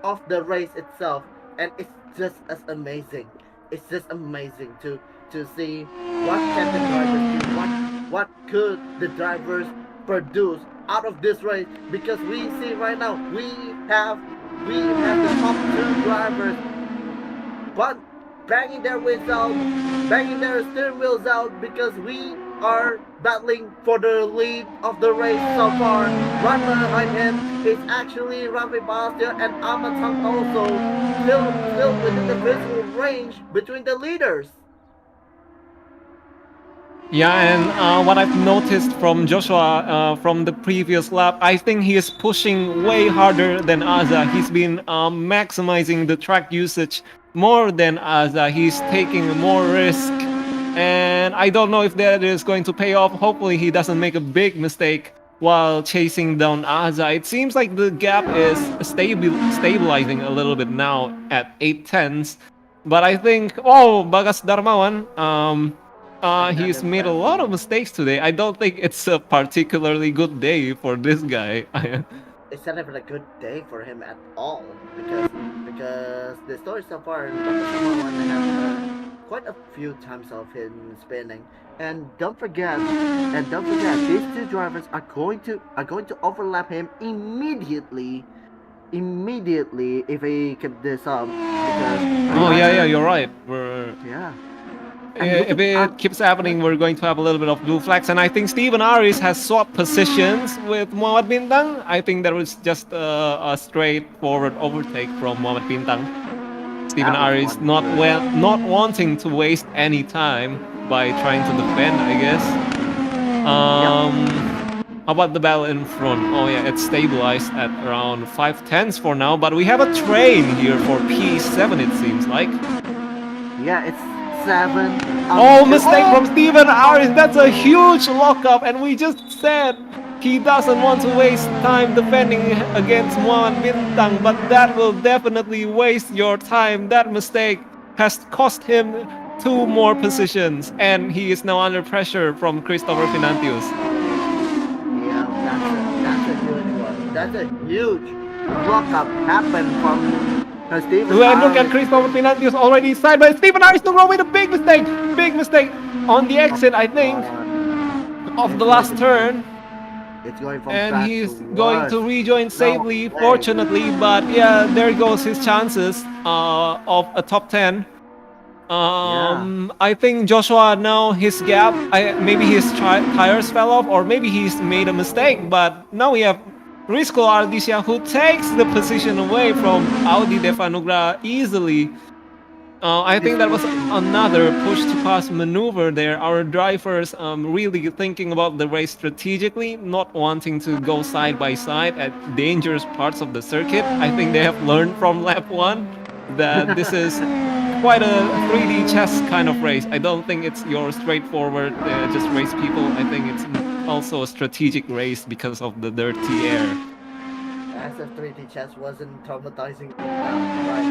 of the race itself, and it's just as amazing. It's just amazing to see what can the drivers do, what could the drivers produce out of this race, because we see right now we have the top two drivers, but banging their wheels out, banging their steering wheels out because we are battling for the lead of the race so far. Right behind him is actually Rafi Bastia and Ahmad Santoso, still within the visual range between the leaders. Yeah, and what I've noticed from Joshua from the previous lap, I think he is pushing way harder than Aza. He's been maximizing the track usage more than Aza. He's taking more risk, and I don't know if that is going to pay off. Hopefully he doesn't make a big mistake while chasing down Aza. It seems like the gap is stabilizing a little bit now at 8/10, but I think, oh, Bagas Darmawan, he's made a lot of mistakes today. I don't think it's a particularly good day for this guy. It's not even a good day for him at all because the story so far has quite a few times of him spinning. And don't forget, these two drivers are going to overlap him immediately if he keep this up. Oh yeah, you're right. Yeah. If it keeps happening, we're going to have a little bit of blue flags. And I think Steven Aris has swapped positions with Muhammad Bintang. I think that was just a straightforward overtake from Muhammad Bintang. Steven Aris not wanting to waste any time by trying to defend, I guess. How about the battle in front? Oh yeah, it's stabilized at around 5/10 for now. But we have a train here for P7, it seems like. Yeah, it's 7. Oh, mistake from Steven Aris. That's a huge lockup, and we just said he doesn't want to waste time defending against Muhammad Bintang, but that will definitely waste your time. That mistake has cost him 2 more positions, and he is now under pressure from Christopher Finantius. Yeah, that's a huge one. That's a huge lockup happened from Steven And look at Christopher Finantius already side by Steven Aris to go with a big mistake on the exit, I think, of the last turn. It's going from and bad he's to going worse. to rejoin No safely, way. fortunately. But yeah, there goes his chances of a top 10. I think Joshua now his gap. Maybe his tires fell off, or maybe he's made a mistake. But now we have Rizko Ardisha who takes the position away from Audi Devanugra easily. I think that was another push to pass maneuver there. Our drivers really thinking about the race strategically, not wanting to go side by side at dangerous parts of the circuit. I think they have learned from lap 1 that this is quite a 3D chess kind of race. I don't think it's your straightforward just race people. I think it's also a strategic race because of the dirty air. As if 3D chess wasn't traumatizing right.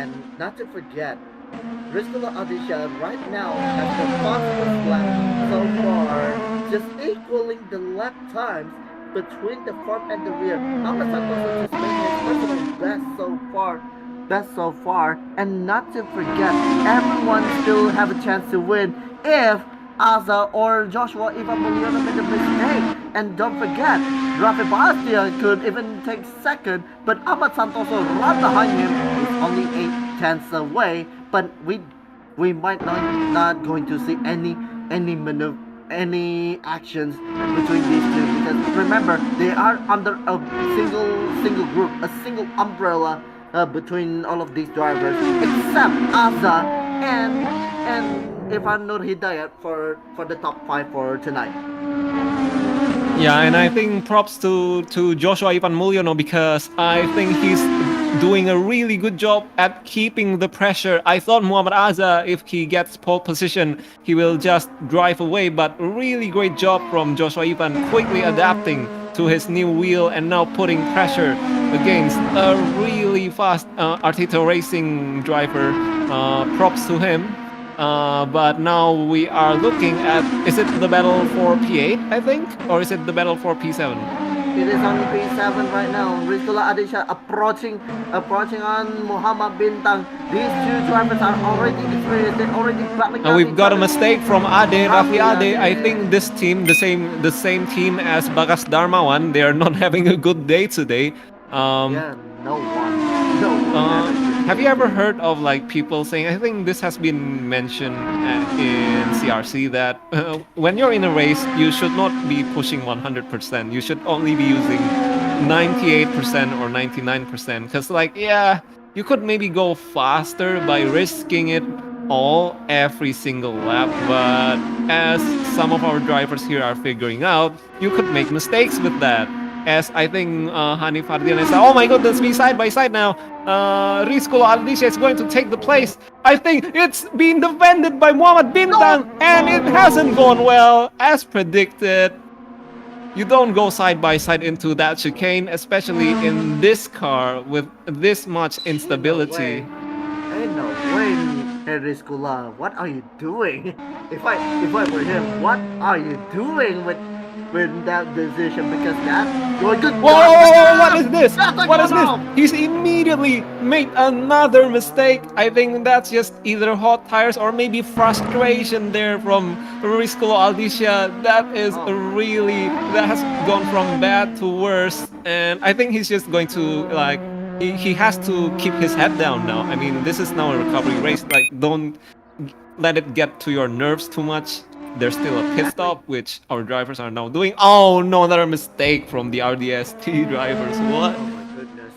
And not to forget, Rizkola Adisha right now has the fastest lap so far, just equaling the lap times between the front and the rear. Ahmed Santos just making his personal best so far, and not to forget, everyone still have a chance to win if Aza or Joshua Ivan Muliano made a mistake. And don't forget, Rafi Bastia could even take second, but Ahmad Santoso right behind him is only 8 tenths away. But we might not going to see any maneuver, any actions between these two, because remember, they are under a single group, a single umbrella between all of these drivers, except Aza and Irfan Nur Hidayat for the top 5 for tonight. Yeah, and I think props to Joshua Ivan Mulyono, because I think he's doing a really good job at keeping the pressure. I thought Muhammad Aza, if he gets pole position, he will just drive away, but really great job from Joshua Ivan, quickly adapting to his new wheel and now putting pressure against a really fast Artito Racing driver. Props to him. But now we are looking at, is it the battle for P8, I think? Or is it the battle for P7? It is on P7 right now. Rizkola Adisha approaching on Muhammad Bintang. These two drivers are already experienced. They're already battling. We've got a mistake from Ade, Raffi Ade. I think this team, the same team as Bagas Darmawan, they are not having a good day today. Yeah, no one. Have you ever heard of like people saying, I think this has been mentioned in CRC, that when you're in a race, you should not be pushing 100%. You should only be using 98% or 99%. Because like, yeah, you could maybe go faster by risking it all every single lap. But as some of our drivers here are figuring out, you could make mistakes with that. As I think Hanif Ardian said, oh my goodness, we side by side now. Rizko Ardisha is going to take the place. I think it's being defended by Muhammad Bintang, and it hasn't gone well as predicted. You don't go side by side into that chicane, especially in this car with this much instability. Ain't no way, Rizkola. What are you doing? If I were him, what are you doing with that decision? Because that you're good. Whoa, what is this? What is this? He's immediately made another mistake. I think that's just either hot tires or maybe frustration there from Rizko Aldisha. That is that has gone from bad to worse. And I think he's just going to like, he has to keep his head down now. I mean, this is now a recovery race. Like, don't let it get to your nerves too much. There's still a pit stop, which our drivers are now doing. Oh no, another mistake from the RDST drivers. What? Oh my goodness.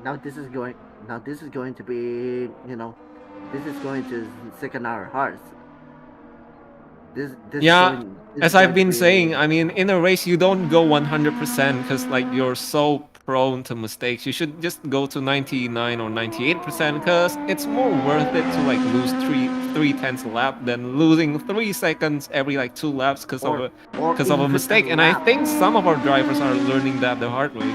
Now this is going to be, this is going to sicken our hearts. As I've been saying, I mean, in a race you don't go 100% because like you're so prone to mistakes. You should just go to 99 or 98% because it's more worth it to like lose three tenths a lap than losing 3 seconds every like 2 laps because of a mistake. And I think some of our drivers are learning that the hard way.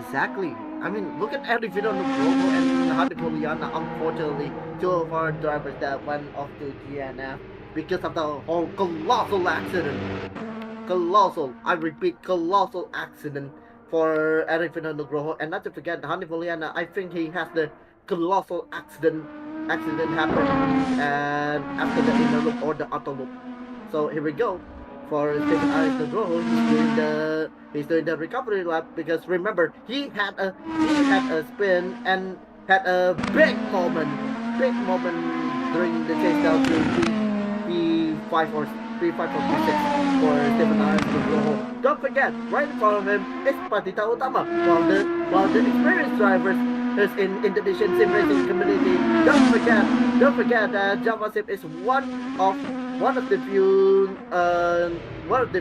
Exactly. I mean, look at Eric Vidal and Hadi Poliana. Unfortunately, 2 of our drivers that went off to DNF because of the whole colossal accident. I repeat, colossal accident for Eric Fernando Groho. And not to forget, Hadi Poliana, I think he has the colossal accident happen and after the inner loop or the outer loop. So here we go. for Stephen Aris Nugroho. He's doing the recovery lap because remember he had a spin and had a big moment during the chase down to P5 or P6 for Stephen Aris Nugroho. Don't forget, right in front of him is Pradita Utama, while the experienced drivers is in Indonesian sim racing community. Don't forget that JavaSim is one of the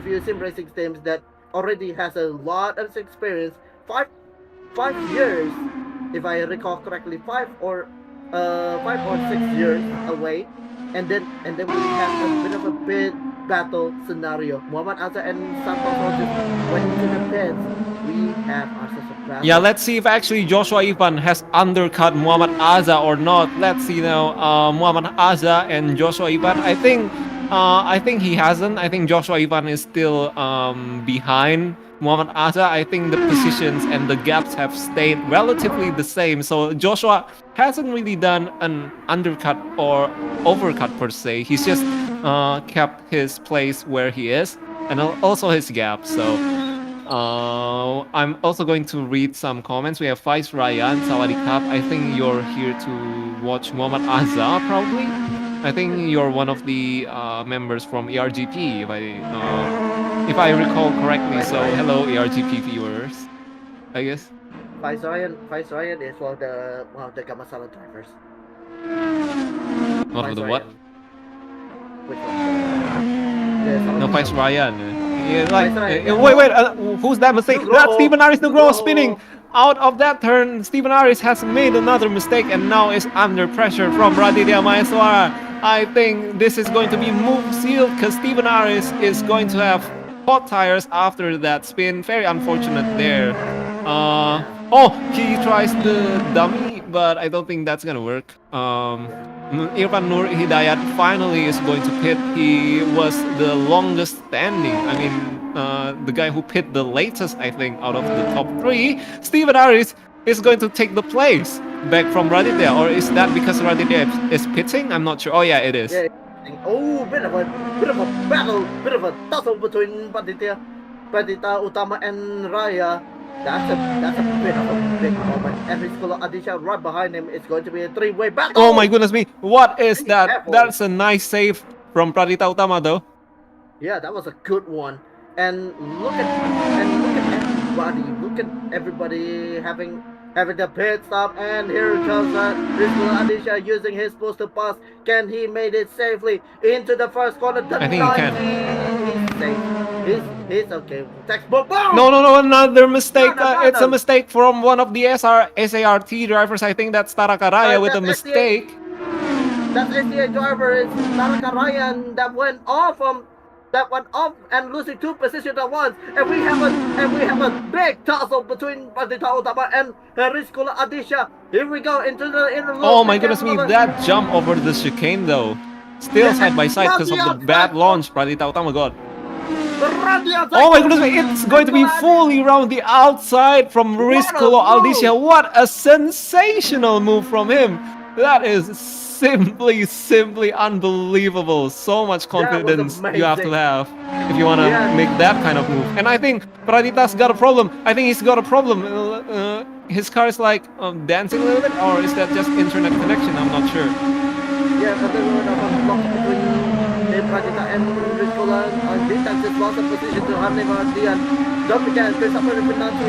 few sim racing teams that already has a lot of experience. Five years, if I recall correctly, 5 or 6 years away, and then we have a bit of a battle scenario. Muhammad Azhar and Santos Rogers went into the pits. We have ourselves a battle. Yeah, let's see if actually Joshua Ivan has undercut Muhammad Azhar or not. Let's see now. Muhammad Azhar and Joshua Ivan. I think he hasn't. I think Joshua Ivan is still behind Muhammad Azhar. I think the positions and the gaps have stayed relatively the same. So Joshua hasn't really done an undercut or overcut per se. He's just kept his place where he is and also his gap. So I'm also going to read some comments. We have Faiz Ryan, Sawadikap. I think you're here to watch Muhammad Azhar probably. I think you're one of the members from ERGP, if I recall correctly. So hello, ERGP viewers. I guess. Faiz Ryan is one of the Gamasala drivers. One of the what? Which one? No, Faiz Ryan. Yeah, Faiz Ryan. Wait, who's that mistake? Nugroho. That's Stephen Aris Nugroho Nugroho. spinning out of that turn. Stephen Aris has made another mistake and now is under pressure from Raditya Maheswara. I think this is going to be move sealed because Stephen Aris is going to have hot tires after that spin. Very unfortunate there. He tries the dummy, but I don't think that's gonna work. Irfan Nur Hidayat finally is going to pit. He was the longest standing. I mean, the guy who pit the latest, I think, out of the top 3. Stephen Aris is going to take the place back from Raditya, or is that because Raditya is pitting? I'm not sure. Oh yeah, it is. Yeah. Oh, bit of a battle, bit of a tussle between Pradita Utama and Raya. That's a bit of a big moment. And Rizkola Adisha right behind him. It's going to be a 3-way battle. Oh my goodness me! What is that? Careful. That's a nice save from Pradita Utama though. Yeah, that was a good one. And look at everybody. Look at everybody having the pit stop. And here comes Rizkola Adisha using his boost to pass. Can he made it safely into the first corner? I think he can. He's safe. He's okay. Textbook. Boom! No, another mistake. No. It's a mistake from one of the SART drivers. I think that's Taraka Raya with a that's mistake. That SDA driver is Taraka Ryan that went off and losing 2 positions at once. And we have a big tussle between Pradita Utama and Rizkola Adisha. Here we go into the Oh my goodness me! That jump over the chicane though, still side by side because of the bad launch Pradita Utama got. Oh my goodness me! It's going to be fully around the outside from Rizkola Adisha. What a sensational move from him! That is simply unbelievable. So much confidence you have to have if you want to make that kind of move. And I think Pradita's got a problem. I think he's got a problem. His car is like dancing a little bit, or is that just internet connection? I'm not sure. Yeah, but there's a block between Pradita and Rizkola. Dita just lost a position to Harley Mardian. Don't forget, Christopher Finati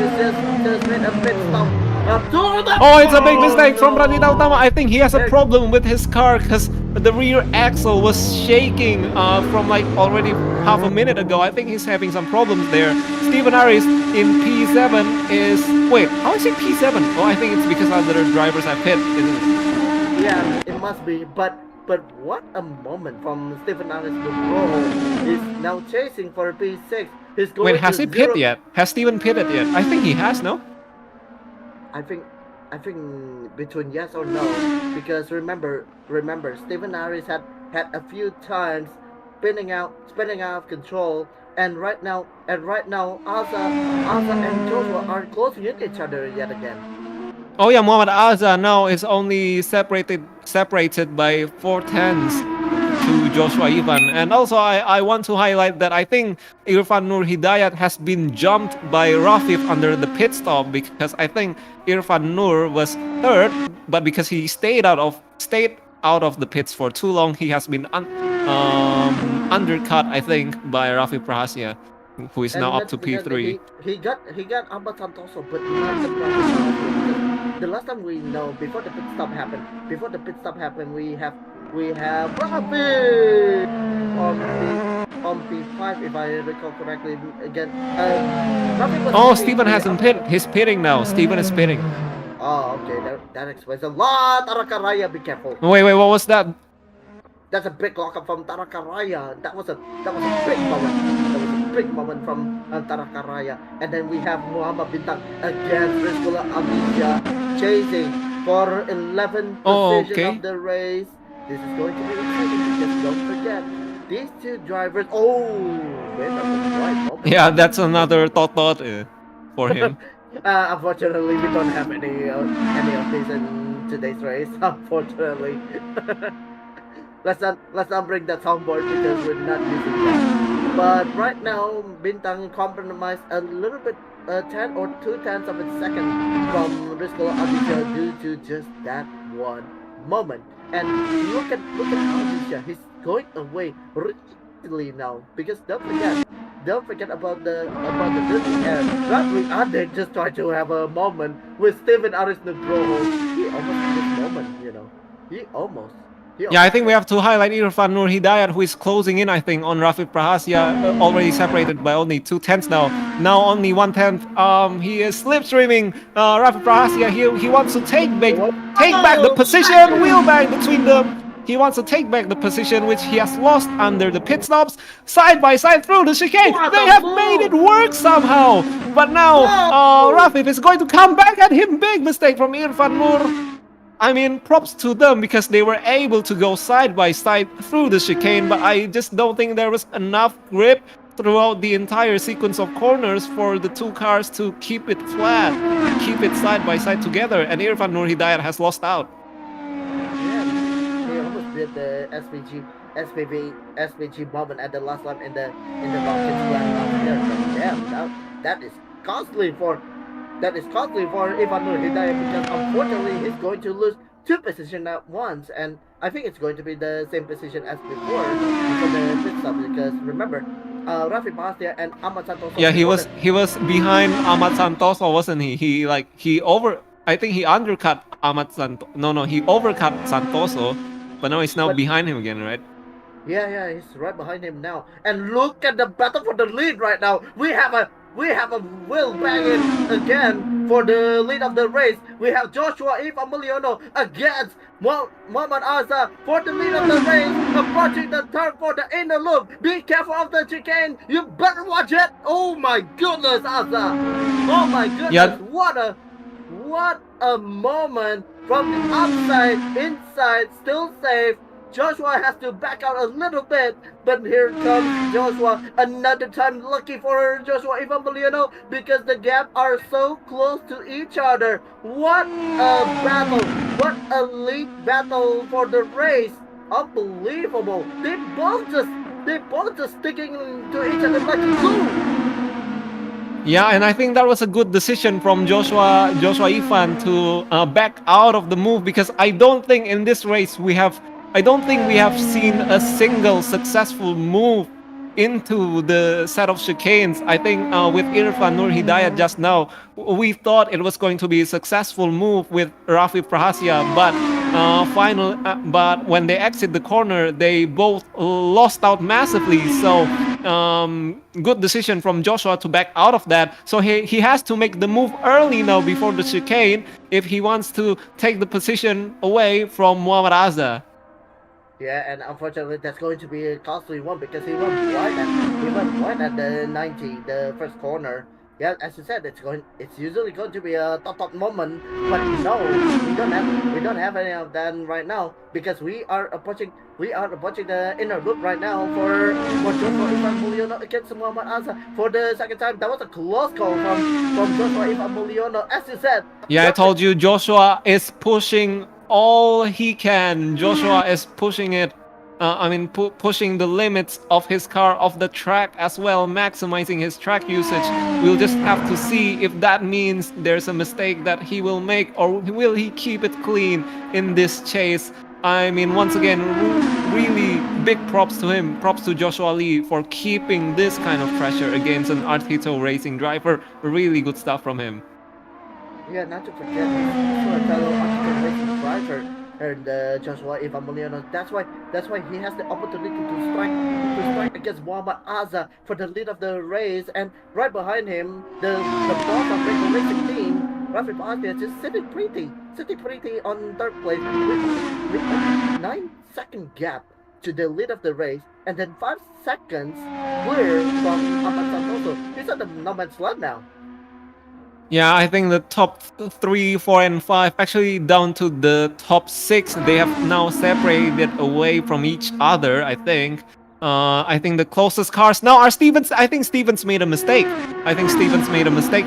just made a pit stop. Oh, it's a big mistake from Pradita Utama. I think he has a problem with his car because the rear axle was shaking from like already half a minute ago. I think he's having some problems there. Stephen Aris in P7 is... Wait, how is it P7? Oh, I think it's because other drivers have hit, isn't it? Yeah, it must be. But what a moment from Stephen Aris Nugroho. He's now chasing for P6. He's going Wait, has he pitted yet? Has Stephen pitted yet? I think he has, no? I think between yes or no, because remember Stephen Aris had a few times spinning out of control, and right now Asa and Joshua are closing in each other yet again. Oh yeah, Muhammad Azhar now is only separated by 4/10 to Joshua Ivan. And also, I want to highlight that I think Irfan Nur Hidayat has been jumped by Rafif under the pit stop, because I think Irfan Nur was third, but because he stayed out of the pits for too long, he has been undercut, I think, by Rafif Prahasia, who is And now up let's to forget that P3. he got Ahmad Santoso, but not the Prahasia. The last time we know, before the pit stop happened, we have Rafi on P5, if I recall correctly. Again, Rafi was Oh, P3 Steven hasn't pit. He's pitting now. Steven is pitting. Oh, okay, that explains a lot. Tarakaraya, be careful. Wait, what was that? That's a big lockup from Tarakaraya. That was a big moment. That was a big moment from Tarakaraya. And then we have Muhammad Bintang against Rizqullah Abidja chasing for 11th position of the race. This is going to be exciting because don't forget, these two drivers. Oh, wait, that was the right moment. Yeah, that's another thought for him. Unfortunately, we don't have any of these in today's race. Unfortunately. Let's not bring that soundboard because we're not using that. But right now, Bintang compromised a little bit, 10 or 2/10 of a second from Rizqullah Abidja due to just that one moment. And look at Abidja. He's going away rapidly now because don't forget about the dirty air. Radley Ade just tried to have a moment with Steven Aris Nugroho. He almost had this moment, you know. He almost. Yeah, I think we have to highlight Irfan Nur Hidayat, who is closing in, I think, on Rafif Prahasia, already separated by only 2/10 now. Now only 1/10. He is slipstreaming Rafif Prahasia. He wants to take back the position, wheel bang between them. He wants to take back the position which he has lost under the pit stops, side by side through the chicane. They have made it work somehow. But now Rafif is going to come back at him. Big mistake from Irfan Nur. I mean, props to them because they were able to go side by side through the chicane, but I just don't think there was enough grip throughout the entire sequence of corners for the two cars to keep it flat, keep it side by side together, and Irfan Nur Hidayat has lost out. Yeah, he almost did the SPG moment at the last lap in the Watkins Glen. Damn, that is costly for Irfan Nur Hidayat because unfortunately he's going to lose 2 positions at once, and I think it's going to be the same position as before for the pit stop because remember, Rafif Prahasia and Ahmad Santoso. Yeah, he was behind Ahmad Santoso, wasn't he? I think he undercut Ahmad Santoso. No, he overcut Santoso, but now he's behind him again, right? Yeah, he's right behind him now. And look at the battle for the lead right now. We have a wheel banging again for the lead of the race. We have Joshua Ivan Mulyono against Muhammad Azza for the lead of the race, approaching the turn for the inner loop. Be careful of the chicane. You better watch it. Oh my goodness, Azza. Oh my goodness. Yeah. What a moment from the outside, inside, still safe. Joshua has to back out a little bit, but here comes Joshua another time. Lucky for Joshua Ivan Mulyono because the gap are so close to each other. What a battle! What a lead battle for the race! Unbelievable! They both just sticking to each other like glue. Yeah, and I think that was a good decision from Joshua Ivan to back out of the move because I don't think in this race we have seen a single successful move into the set of chicanes. I think with Irfan Nur Hidayat just now, we thought it was going to be a successful move with Rafif Prahasia, but when they exit the corner, they both lost out massively. So good decision from Joshua to back out of that. So he has to make the move early now before the chicane if he wants to take the position away from Muhammad Azza. Yeah, and unfortunately that's going to be a costly one because he went wide at the 90, the first corner. Yeah, as you said, it's usually going to be a top moment, but no, we don't have any of that right now because we are approaching the inner loop right now for Joshua Ivan Mulyono against Muhammad Azza for the second time. That was a close call from Joshua Ivan Mulyono, as you said. Yeah, I told you Joshua is pushing all he can. Joshua is pushing it pushing the limits of his car off the track as well, maximizing his track usage. We'll just have to see if that means there's a mistake that he will make, or will he keep it clean in this chase. I mean, once again, really big props to him, props to Joshua Lee for keeping this kind of pressure against an Artito racing driver. Really good stuff from him. Yeah, not to forget, he's also a fellow Artito racing driver, and Joshua Ivan Molino. That's why he has the opportunity to strike against Muhammad Azza for the lead of the race, and right behind him, the boss of the racing team, Rafi Batia, just sitting pretty on third place with a 9-second gap to the lead of the race, and then 5 seconds clear from Ahmad Santoso. He's at the no man's land now. Yeah, I think the top 3, 4, and 5, actually down to the top 6, they have now separated away from each other, I think. I think the closest cars now are Stevens. I think Stevens made a mistake.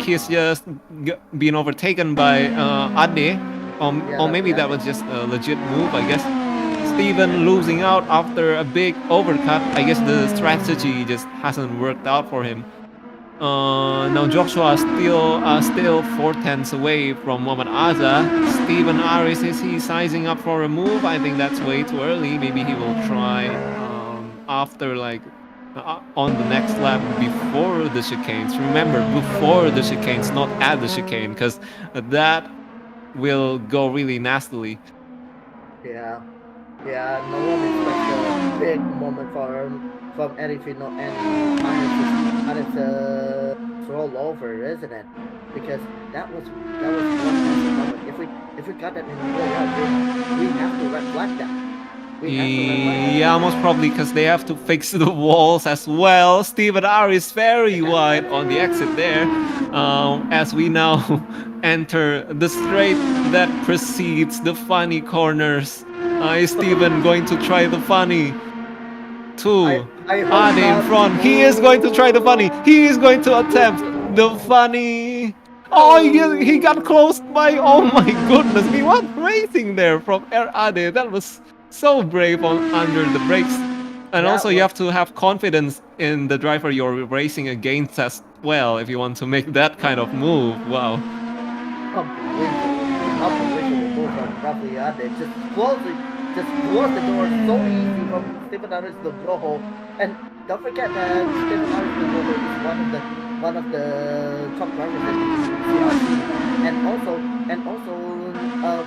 He's just been overtaken by Ade. Or maybe that was just a legit move, I guess. Steven losing out after a big overcut. I guess the strategy just hasn't worked out for him. Now Joshua still 4 tenths away from Muhammad Azza. Steven Aris, is he sizing up for a move? I think that's way too early. Maybe he will try after on the next lap before the chicanes. Remember, before the chicanes, not at the chicane, because that will go really nastily. Yeah, no one expects a big moment from Erifino and Hannes rollover, isn't it? Because that was one massive moment. If we got that in the real life, we have to reflect that. Yeah, most probably because they have to fix the walls as well. Steven R is very wide on the exit there. As we now enter the straight that precedes the funny corners. Is Steven going to try the funny? Ade in front. He is going to try the funny. He is going to attempt the funny. Oh, he got close by. Oh my goodness. He was racing there from Air Ade. That was so brave under the brakes. And also you have to have confidence in the driver you're racing against as well if you want to make that kind of move. Wow. Unbelievable move from Rafi Ade. Just close the door so easy from Steven Aris to Rojo. And don't forget that Steven Aris to Rojo is one of the top drivers in CRC, and also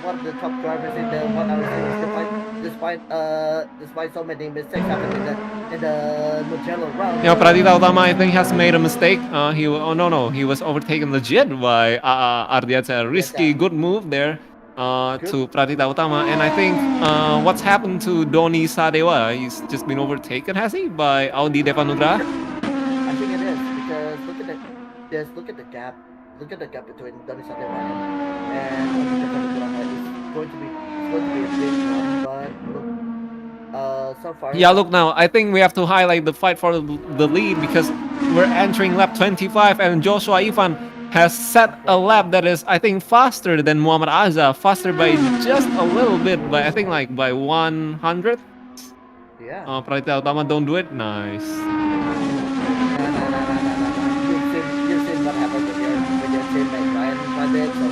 one of the top drivers in the 1 hour series, despite so many mistakes happening in the Mugello round. Yeah, Pradita Utama, I think, has made a mistake. He was overtaken legit by Ardiaca. Risky, good move there. To Pradita Utama, and I think what's happened to Doni Sadewa? He's just been overtaken, has he, by Audi Devanugra? I think it is, because look at the gap. Look at the gap between Doni Sadewa and Audi Devanugra. It's going to be a big one, but so far. Yeah, look now. I think we have to highlight the fight for the lead, because we're entering lap 25, and Joshua Ivan has set a lap that is, I think, faster than Muhammad Azza, faster by just a little bit, by I think like by 100. Yeah. Pradita Utama, don't do it. Nice. You've seen what happened with your teammate Ryan Pradit, so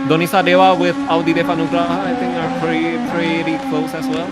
Doni Sadewa with Audi Devanugraha, I think, are pretty close as well.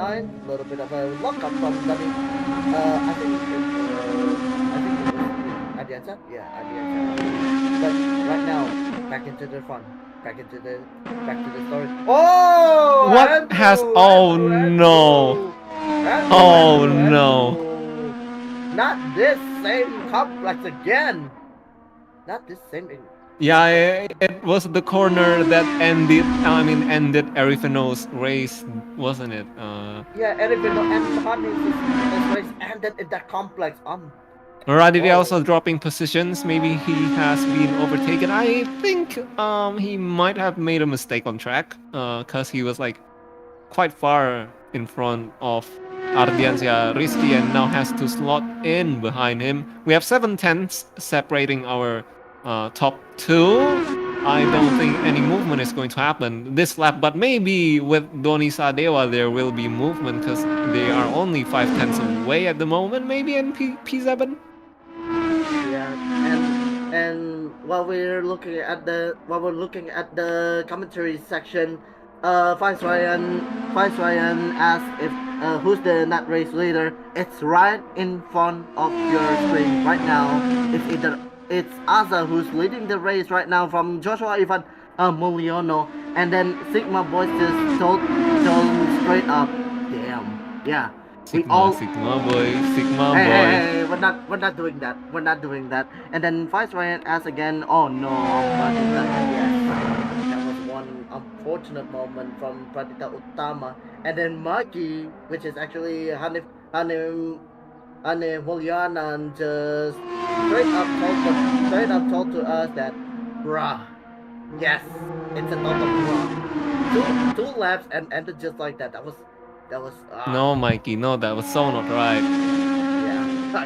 A little bit of a lockup from Dani. I think it was Adianza. Yeah, Adianza. But right now, back to the story. Oh! What Andrew, has? Oh no! Oh no! Not this same complex again. Not this same. Yeah, it was the corner that ended Arifino's race, wasn't it? Yeah, Erevino and Hannes' race ended in that complex. Radivia Whoa. also dropping positions. Maybe he has been overtaken. I think he might have made a mistake on track because he was like quite far in front of Ardiansya Rizky and now has to slot in behind him. We have 7 tenths separating our top two. I don't think any movement is going to happen this lap, but maybe with Doni Sadewa there will be movement because they are only 5 tenths away at the moment, maybe in P7. Yeah, and while we're looking at the commentary section, Vice Ryan asked if who's the nut race leader. It's right in front of your screen right now. It's Aza who's leading the race right now from Joshua Ivan Muliono, and then Sigma Boys just told straight up, damn, yeah. Sigma boy. Hey, we're not doing that. We're not doing that. And then Vice Ryan asks again, oh no, Pratita, yes. That was one unfortunate moment from Pratita Uttama. And then Maki, which is actually Hanif Mulyanan, just straight up told to us that, bruh, yes, it's a total bruh. Two laps and ended just like that. That was No, Mikey, no, that was so not right. yeah,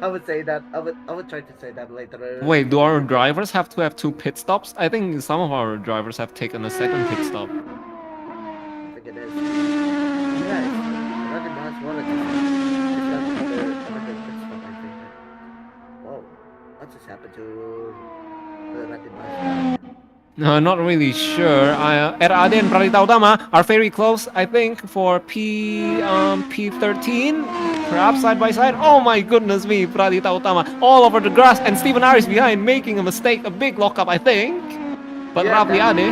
I would say that I would try to say that later. Wait, do our drivers have to have 2 pit stops? I think some of our drivers have taken a second pit stop. I think it is. Yeah, it's not the last one. It's not the pit stop, I think. Whoa, what just happened to the Latin No, not really sure. Ade and Pradita Utama are very close, I think, for P13, perhaps side by side. Oh my goodness me, Pradita Utama all over the grass, and Stephen Aris behind, making a mistake, a big lockup, I think. But Yeah, Rafli Ade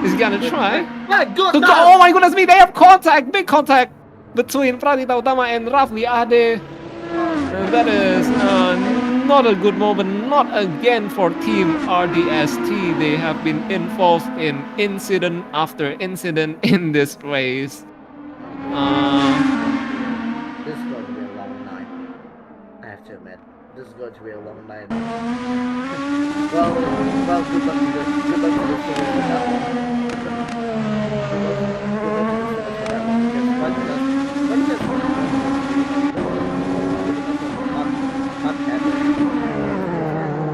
is gonna try. Yeah, good. Oh my goodness me, they have contact, big contact between Pradita Utama and Rafli Ade. That is not a good moment, not again for Team RDST. They have been involved in incident after incident in this race. This is going to be a long night. I have to admit, this is going to be a long night. Well, good luck to the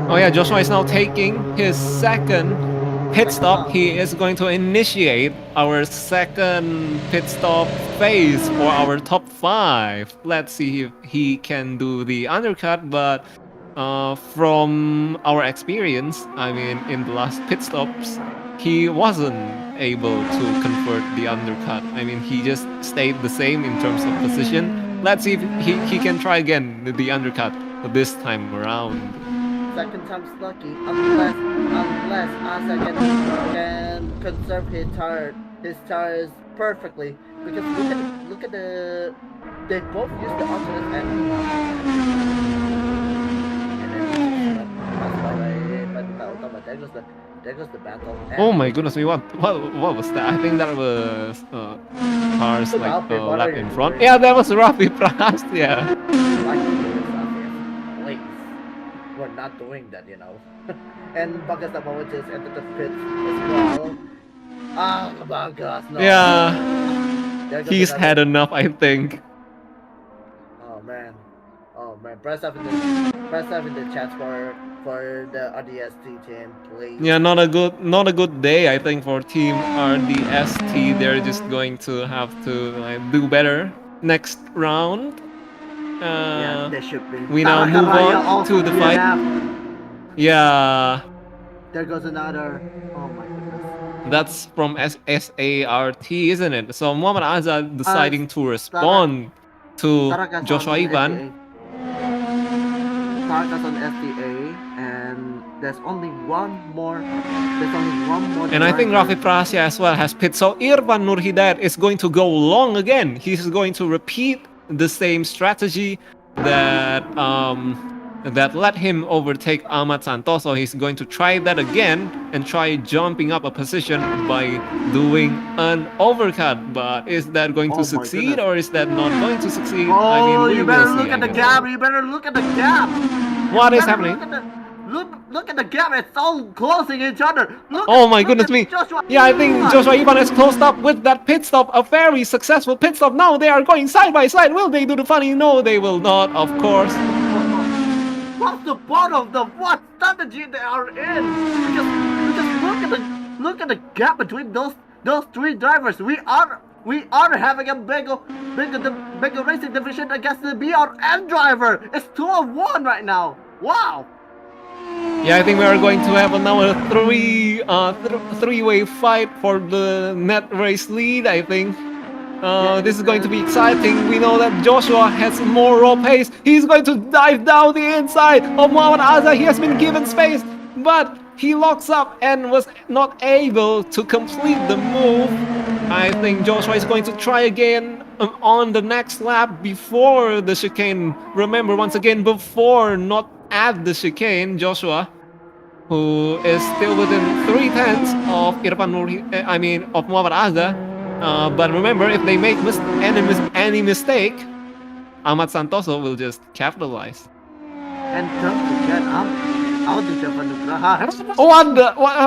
Oh yeah, Joshua is now taking his second pit stop. He is going to initiate our second pit stop phase for our top 5. Let's see if he can do the undercut, but from our experience, I mean, in the last pit stops, he wasn't able to convert the undercut. I mean, he just stayed the same in terms of position. Let's see if he can try again the undercut this time around. Second time's lucky, unless Asa can conserve his tires perfectly. Because look at the they both use the alternate end. There goes the battle. Oh my goodness me, what was that? I think that was cars like lap in front. Yeah, that was Rafi Prast, yeah. We're not doing that, you know. And Bagas Nabawa just entered the pit as well. Ah, Bagas, no. Yeah. He's had enough, I think. Oh man. Press up in the chat for the RDST team, please. Yeah, not a good day, I think, for Team RDST. They're just going to have to do better next round. Yeah, they should be. We now move on to the fight. Yeah. There goes another. Oh my goodness. That's from SART, isn't it? So Muhammad Azad deciding to respond to Joshua Ivan. Tarkas on SDA, and there's only one more. And I think Rafi Prasya as well has pit. So Irfan Nur Hidayat is going to go long again. He's going to repeat the same strategy that that let him overtake Ahmad Santoso. He's going to try that again and try jumping up a position by doing an overcut. But is that going to Oh my succeed goodness. or is that not going to succeed? I Oh, mean, we you will better see, look I at the guess. gap. You better look at the gap. What You is better happening? Look at the gap. It's all closing each other. Oh my Look goodness at me. Joshua. Yeah, I think Joshua Ivan has closed up with that pit stop. A very successful pit stop. Now they are going side by side. Will they do the funny? No, they will not, of course. What's the point of the what strategy they are in? Because look at the gap between those three drivers. We are having a big racing division against the BRN driver. It's 2-1 right now. Wow. Yeah, I think we are going to have another three-way fight for the net race lead, I think. This is going to be exciting. We know that Joshua has more raw pace. He's going to dive down the inside of Muhammad Azza. He has been given space, but he locks up and was not able to complete the move. I think Joshua is going to try again on the next lap before the chicane. Remember, once again, before, not at the chicane, Joshua, who is still within 3/10 of of Muhammad Azza. But remember, if they make any mistake, Ahmad Santoso will just capitalize. And don't forget, I'll do the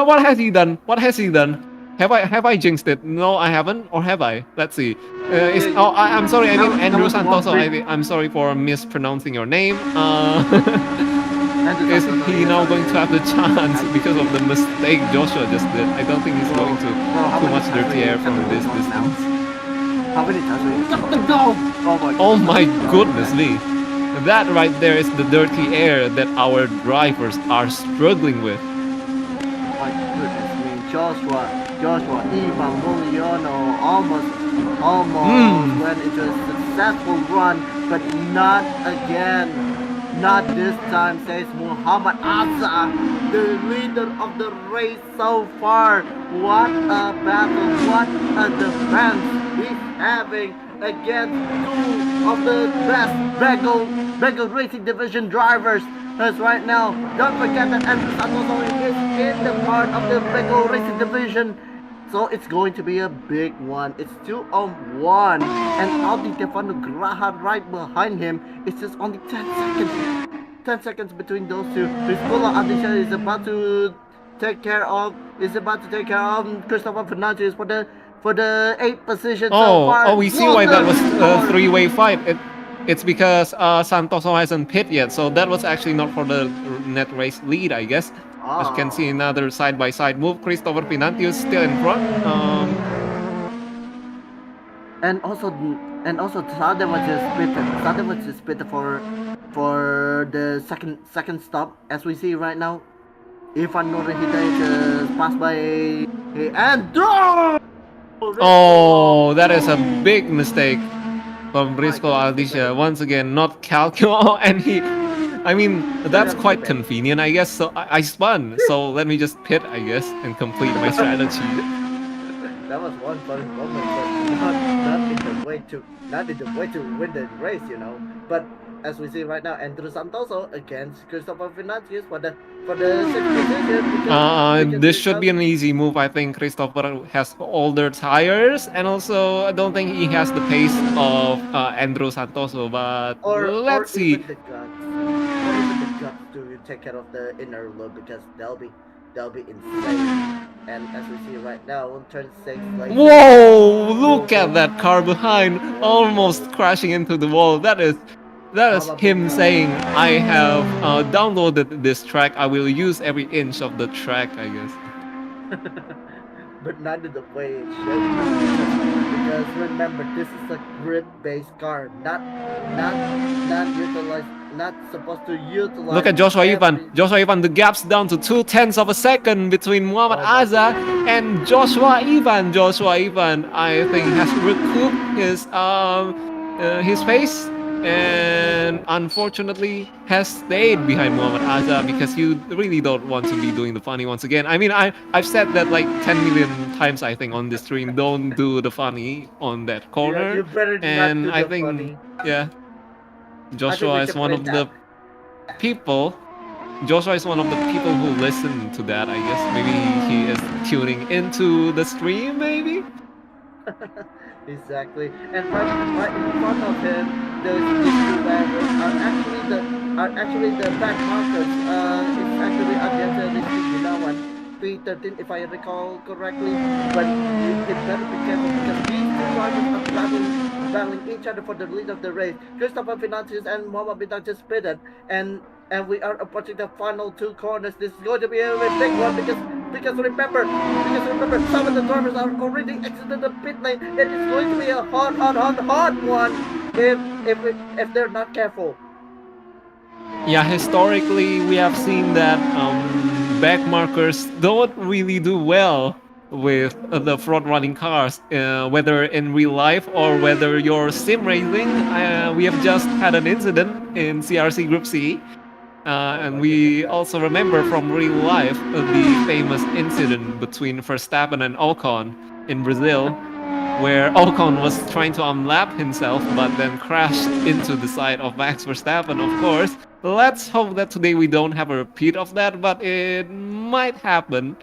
What has he done? What has he done? Have I jinxed it? No, I haven't. Or have I? Let's see. I'm sorry. I mean Andrew Santoso. I'm sorry for mispronouncing your name. Is he now going to have the chance because of the mistake Joshua just did? I don't think he's going to too much dirty air from this distance. How many times we got the goal? Oh my goodness me. That right there is the dirty air that our drivers are struggling with. My goodness me, Joshua, Ivan Muliano almost went into a successful run, but not again. Not this time, says Muhammad Azza, the leader of the race so far. What a battle, what a defense he's having against two of the best Begel Racing Division drivers. As right now, don't forget that Andrew Santoso is in the part of the Begel Racing Division. So it's going to be a big one. It's 2-1, and Audi Stefano Graha right behind him. It's just only 10 seconds. 10 seconds between those two. Rizkola Adisha is about to take care of Christopher Fernandez for the 8th position so far. Oh, we see why that was a three-way fight. It's because Santoso hasn't pit yet, so that was actually not for the net race lead, I guess. As you can see, another side-by-side move. Christopher Pinanti is still in front. And also Tadem was just pitted for the second stop. As we see right now, Ivan Nurhida just passed by and oh, that is a big mistake from Briscoe Aldisha. Once again, not calculate, and that's quite convenient, I guess. So I spun. So let me just pit, I guess, and complete my strategy. That was one funny moment, but not in the way to win the race, you know. But as we see right now, Andrew Santoso against Christopher Fernandez for the 6th position. This should be an easy move. I think Christopher has older tires, and also I don't think he has the pace of Andrew Santoso. But let's see. Even the guts to take care of the inner loop, because they'll be insane. And as we see right now, on turn 6. Whoa! Look at that car behind, almost crashing into the wall. That is him saying, I have downloaded this track. I will use every inch of the track, I guess. But not in the way it should be. Because remember, this is a grid-based car, not supposed to utilize. Look at Joshua Ivan. The gap's down to 0.2 of a second between Muhammad Azza and Joshua Ivan. Joshua Ivan, I think, has recouped his pace, and unfortunately has stayed behind Muhammad Azza, because you really don't want to be doing the funny once again. I've said that like 10 million times, I think, on this stream. Don't do the funny on that corner. Yeah, you better and not do I the think funny. yeah, Joshua is one of the people. Joshua is one of the people who listen to that, I guess. Maybe he is tuning into the stream, maybe? Exactly. And right in front of him, these two barrels are actually the back markers. It's actually Adrian Gunawan, 313 if I recall correctly. But you better be careful because these two drivers are battling each other for the lead of the race. Christopher Financis and Muhammad Bintang just split, and we are approaching the final two corners. This is going to be a big one because remember, some of the drivers are already exited the pit lane. It is going to be a hard one if they're not careful. Yeah, historically we have seen that back markers don't really do well with the front running cars, whether in real life or whether you're sim racing. We have just had an incident in CRC Group C. And we also remember from real life the famous incident between Verstappen and Ocon in Brazil, where Ocon was trying to unlap himself but then crashed into the side of Max Verstappen, of course. Let's hope that today we don't have a repeat of that, but it might happen.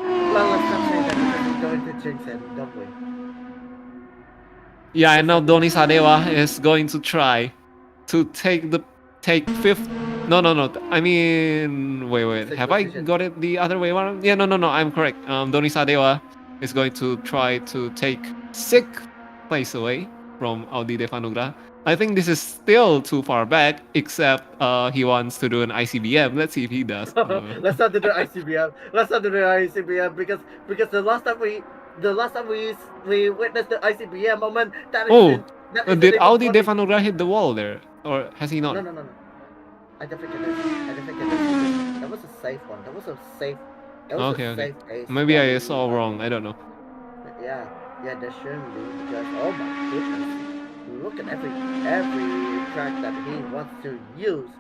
Well, let's not say that because we're going to jinx it, don't we? Yeah, and now Doni Sadewa is going to try to take fifth. No. I mean, wait. Sixth Have I position. got it the other way around? Yeah, no. I'm correct. Doni Sadewa is going to try to take 6th place away from Audi Devanugra. I think this is still too far back, except he wants to do an ICBM. Let's see if he does. Let's not do the ICBM. Let's not do the ICBM because the last time we witnessed the ICBM moment, did Audi Devanugra hit the wall there, or has he not? No. I don't think it is. That was a safe one. That was a safe. Okay. Safe pace. Maybe I saw wrong. I don't know. Yeah, there shouldn't be because oh my goodness, look at every track that he wants to use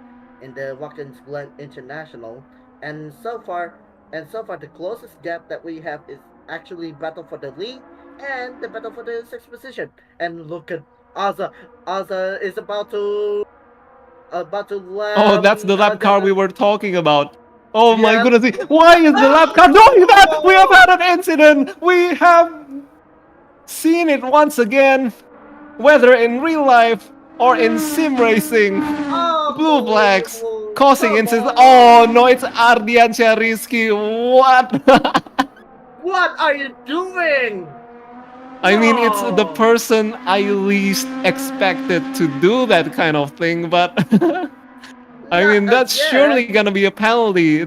in the Watkins Glen International, and so far the closest gap that we have is actually battle for the lead and the battle for the 6th position. And look at Aza. Aza is about to lap. Oh, that's the lap car we were talking about. Oh Yeah. my goodness! Why is the lap car doing that? We have had an incident. We have seen it once again, whether in real life or in sim racing. Blue flags causing incidents. Oh no, it's Ardian Rizky. What? What are you doing? I mean, it's the No. person I least expected to do that kind of thing, but I mean, that's surely gonna be a penalty.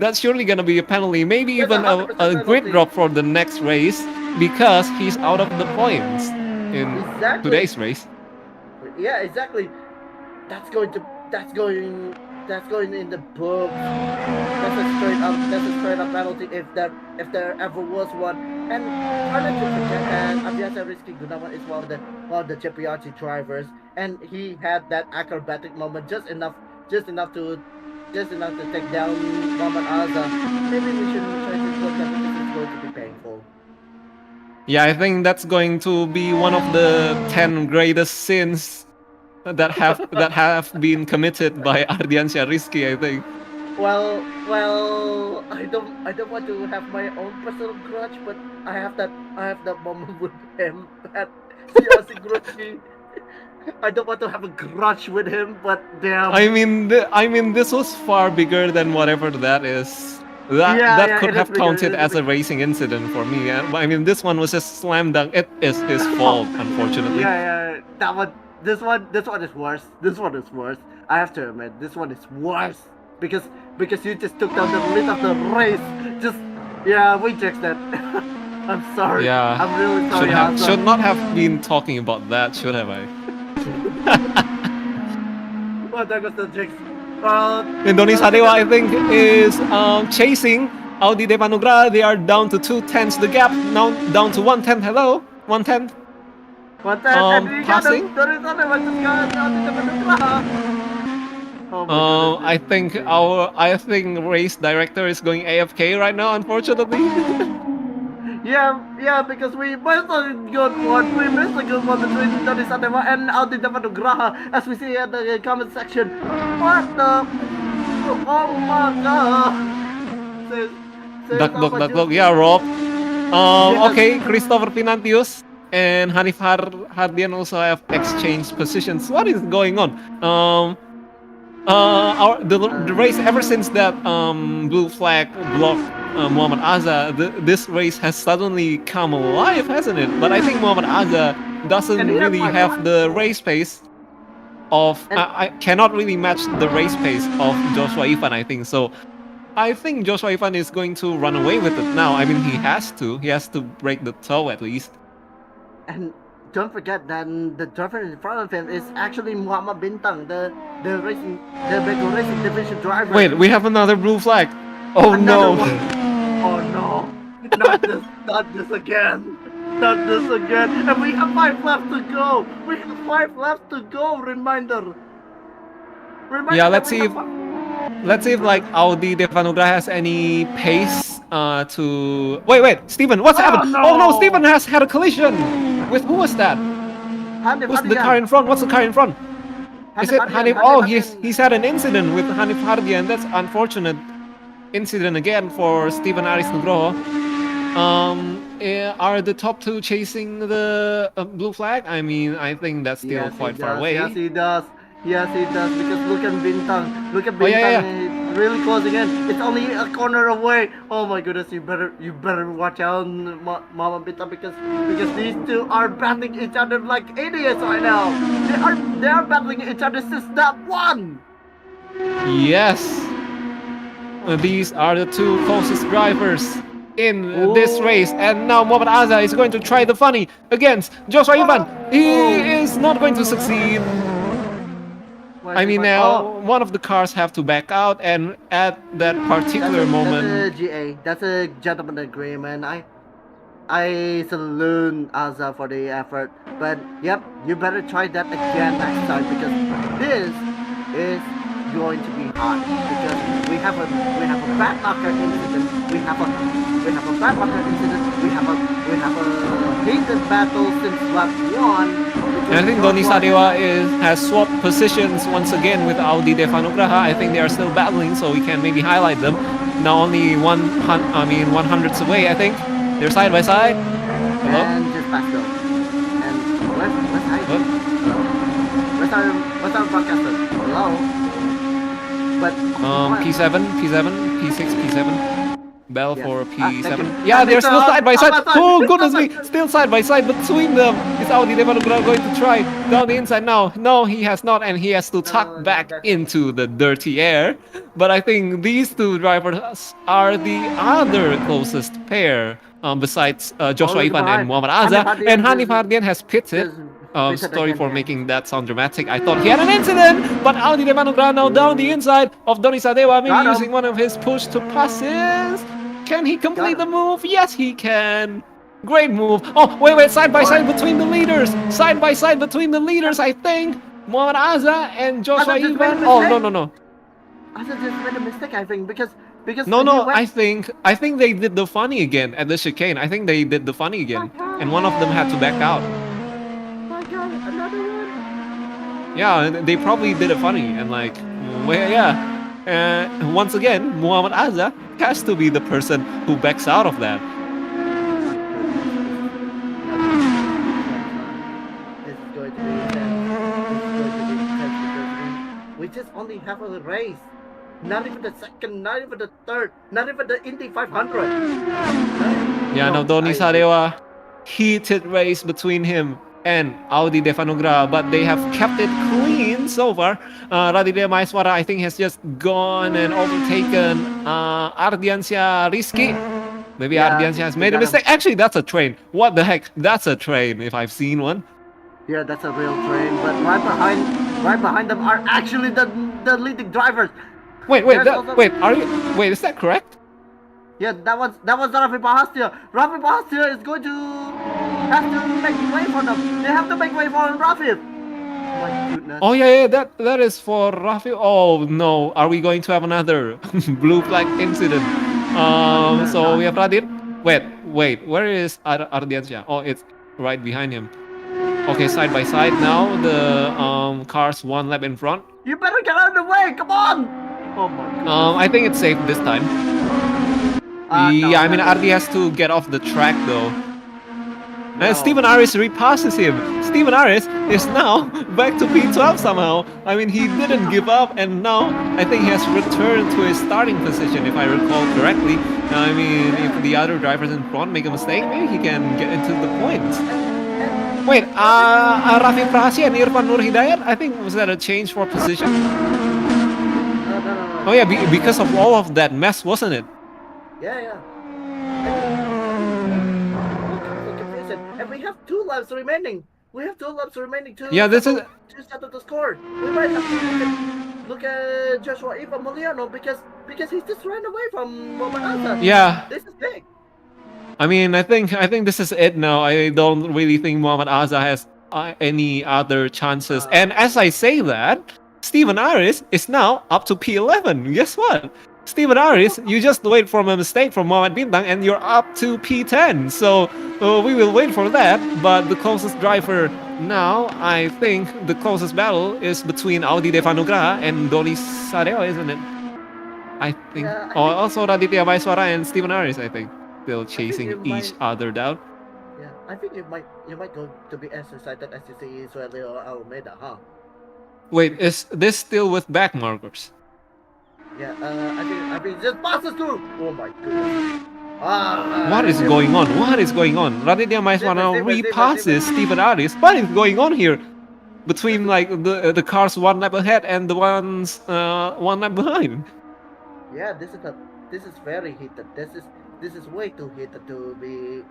Maybe That's even 100% a grid penalty. drop for the next race because he's out of the points in Exactly. today's race. Yeah, exactly. That's going in the book. That's a straight up penalty if there ever was one. And I like to forget that Abiasa Rizky Gunawan is one of the JPRT drivers, and he had that acrobatic moment just enough to take down Muhammad Azza. Maybe we shouldn't try to look at it because it's going to be painful. Yeah, I think that's going to be one of the 10 greatest sins that have been committed by Ardian Rizky, I think. Well, I don't want to have my own personal grudge, but I have that moment with him at CRC Group C. I don't want to have a grudge with him, but damn. I mean, this was far bigger than whatever that is. That could it have is bigger, counted it is as a racing incident for me. I mean, this one was just slam dunk. It is his fault, unfortunately. Yeah, that one. This one is worse. This one is worse. I have to admit, this one is worse because you just took down the lead of the race. We jinxed that. I'm sorry. Yeah. I'm really sorry. Should not have been talking about that, should have I? Well, that was the jinx. Indonesia Sadewa, I think, is chasing Audi Devanugra. They are down to 2/10 the gap. Now down to 1/10. Hello? 1/10? Passing? I think race director is going AFK right now, unfortunately. Yeah, because we missed a good one. We missed a good one between donasi and menghina, as we see at the comment section. What the? Oh my god! Duck, duck, duck, duck. Yeah, Rob. Yes. Okay, Christopher Pinantius and Hanif Hardian also have exchanged positions. What is going on? The race ever since that blue flag blocked Muhammad Azza, this race has suddenly come alive, hasn't it? But I think Muhammad Azza doesn't And he has really my have flag. the race pace of. And- I cannot really match the race pace of Joshua Ivan, I think so. I think Joshua Ivan is going to run away with it now. I mean, he has to. He has to break the toe at least. And don't forget that the driver in front of him is actually Muhammad Bintang, the Beko Racing division driver. Wait, we have another blue flag. Oh Another no. one. Oh no! Not this again! Not this again! And we have 5 left to go. We have 5 left to go. Reminder. Yeah, that let's we see have if- fi- Let's see if like Audi Devanugra has any pace to. Wait, Steven, what's Oh, happened? no. Oh no, Steven has had a collision. With who was that? Hanif Who's the Hardian. car in front? What's the car in front? Is it Hardian, Hanif? Oh, Hardian. he's had an incident with Hanif Hardian. That's unfortunate incident again for Steven Aris Nugroho. Are the top 2 chasing the blue flag? I mean, I think that's still Yes, he quite far does. away. Yes, he does. Yes, he does. Because look at Bintang. Look at Bintang. Oh, yeah. It's really closing in. It's only a corner away. Oh my goodness! You better watch out, Mama Bintang, because these two are battling each other like idiots right now. They are battling each other since that one. Yes. These are the 2 closest drivers in this race, and now Muhammad Azza is going to try the funny against Joshua Ivan. He is not going to succeed. I mean, now one of the cars have to back out, and at that particular moment, That's a GA. That's a gentleman agreement. I salute Azza for the effort, but yep, you better try that again next time, because this is going to be hard, because we have a bad locker incident. We have a bad locker incident. We have a heated battle since lap 1. and I think Doni Sadewa has swapped positions once again with Audi Devanugraha. I think they are still battling, so we can maybe highlight them. Now only 100ths away, I think. They're side by side. Hello? And just back though. And where's Heidi? Hello? Where's our broadcaster? Hello? But P7, P6, P7. Bell Yes. for Thank P7. you. Yeah, they're still side by side. Side by side. Oh, goodness me. Still side by side between them. Is Audi Devanugra going to try down the inside now? No, he has not, and he has to tuck back into the dirty air. But I think these 2 drivers are the other closest pair besides Joshua Only Ivan and behind. Muhammad Azza. Hanif Hardian And Hanif is- Hardian has pitted. pitted Sorry again, for yeah. making that sound dramatic. I thought he had an incident, but Audi Devanugra now down the inside of Doni Sadewa, maybe Got him. using one of his push to passes. Can he complete the move? Yes, he can. Great move. Oh, wait, side by side between the leaders. Side by side between the leaders, I think. Muhammad Azza and Joshua Azza just made a Ivan. Oh, mistake. no. Azza just made a mistake, I think, because No, he went- I think they did the funny again at the chicane. I think they did the funny again. And one of them had to back out. my god, another one. Yeah, they probably did it funny and like, well, yeah. Once again, Muhammad Azza has to be the person who backs out of that. This is going to be intense. This is going to be intense because we just only have a race. Not even the second, not even the third, not even the Indy 500. Yeah, now Doni Sadewa, heated race between him and Audi Devanugra, but they have kept it clean so far. Raditya Maeswara, I think, has just gone and overtaken Ardiansyah Rizky. Maybe Yeah, Ardiansyah has they made a got him. mistake. Actually, that's a train. What the heck? That's a train, if I've seen one. Yeah, that's a real train, but right behind them are actually the leading drivers. Wait, There's also- wait, is that correct? Yeah, that was Rafi Bahastia. Rafi Bahastia is going to have to make way for them. They have to make way for Rafi. My goodness. Oh yeah, that is for Rafi. Oh no, are we going to have another blue flag incident? So we have Radit Wait, where is Ardiansya? Oh, it's right behind him. Okay, side by side now. The cars one lap in front. You better get out of the way. Come on. Oh my goodness. I think it's safe this time. No, I mean, that Ardi has to get off the track though. No. And Stephen Aris repasses him. Stephen Aris is now back to P12 somehow. I mean, he didn't give up, and now I think he has returned to his starting position, if I recall correctly. I mean, if the other drivers in front make a mistake, maybe he can get into the points. Wait, Rafi Prahasya and Irfan Nur Hidayat, I think, was that a change for position? No. Oh yeah, because of all of that mess, wasn't it? Yeah. And we have 2 laps remaining. Yeah, this is. To settle the score. We might have to look at Joshua Ivan Moliano because he's just ran away from Mohammed Asa. Yeah. This is big. I mean, I think this is it now. I don't really think Mohammed Asa has any other chances. And as I say that, Stephen Aris is now up to P11. Guess what? Stephen Aris, you just wait for a mistake from Mohamed Bintang and you're up to P10. So we will wait for that. But the closest driver now, I think the closest battle is between Audi Devanugraha and Doni Sadeo, isn't it? I think. Yeah, Also Raditya Maiswara and Stephen Aris, I think. Still chasing each other down. Yeah, I think you might go to be as excited as you see Israel Almeida, huh? Wait, is this still with back markers? Yeah, I think just passes through. Oh my goodness. What is going on? Raditya Maiswara now repasses Stephen Aris. What is going on here? Between like the cars one lap ahead and the ones one lap behind. Yeah, this is very heated. This is way too heated to be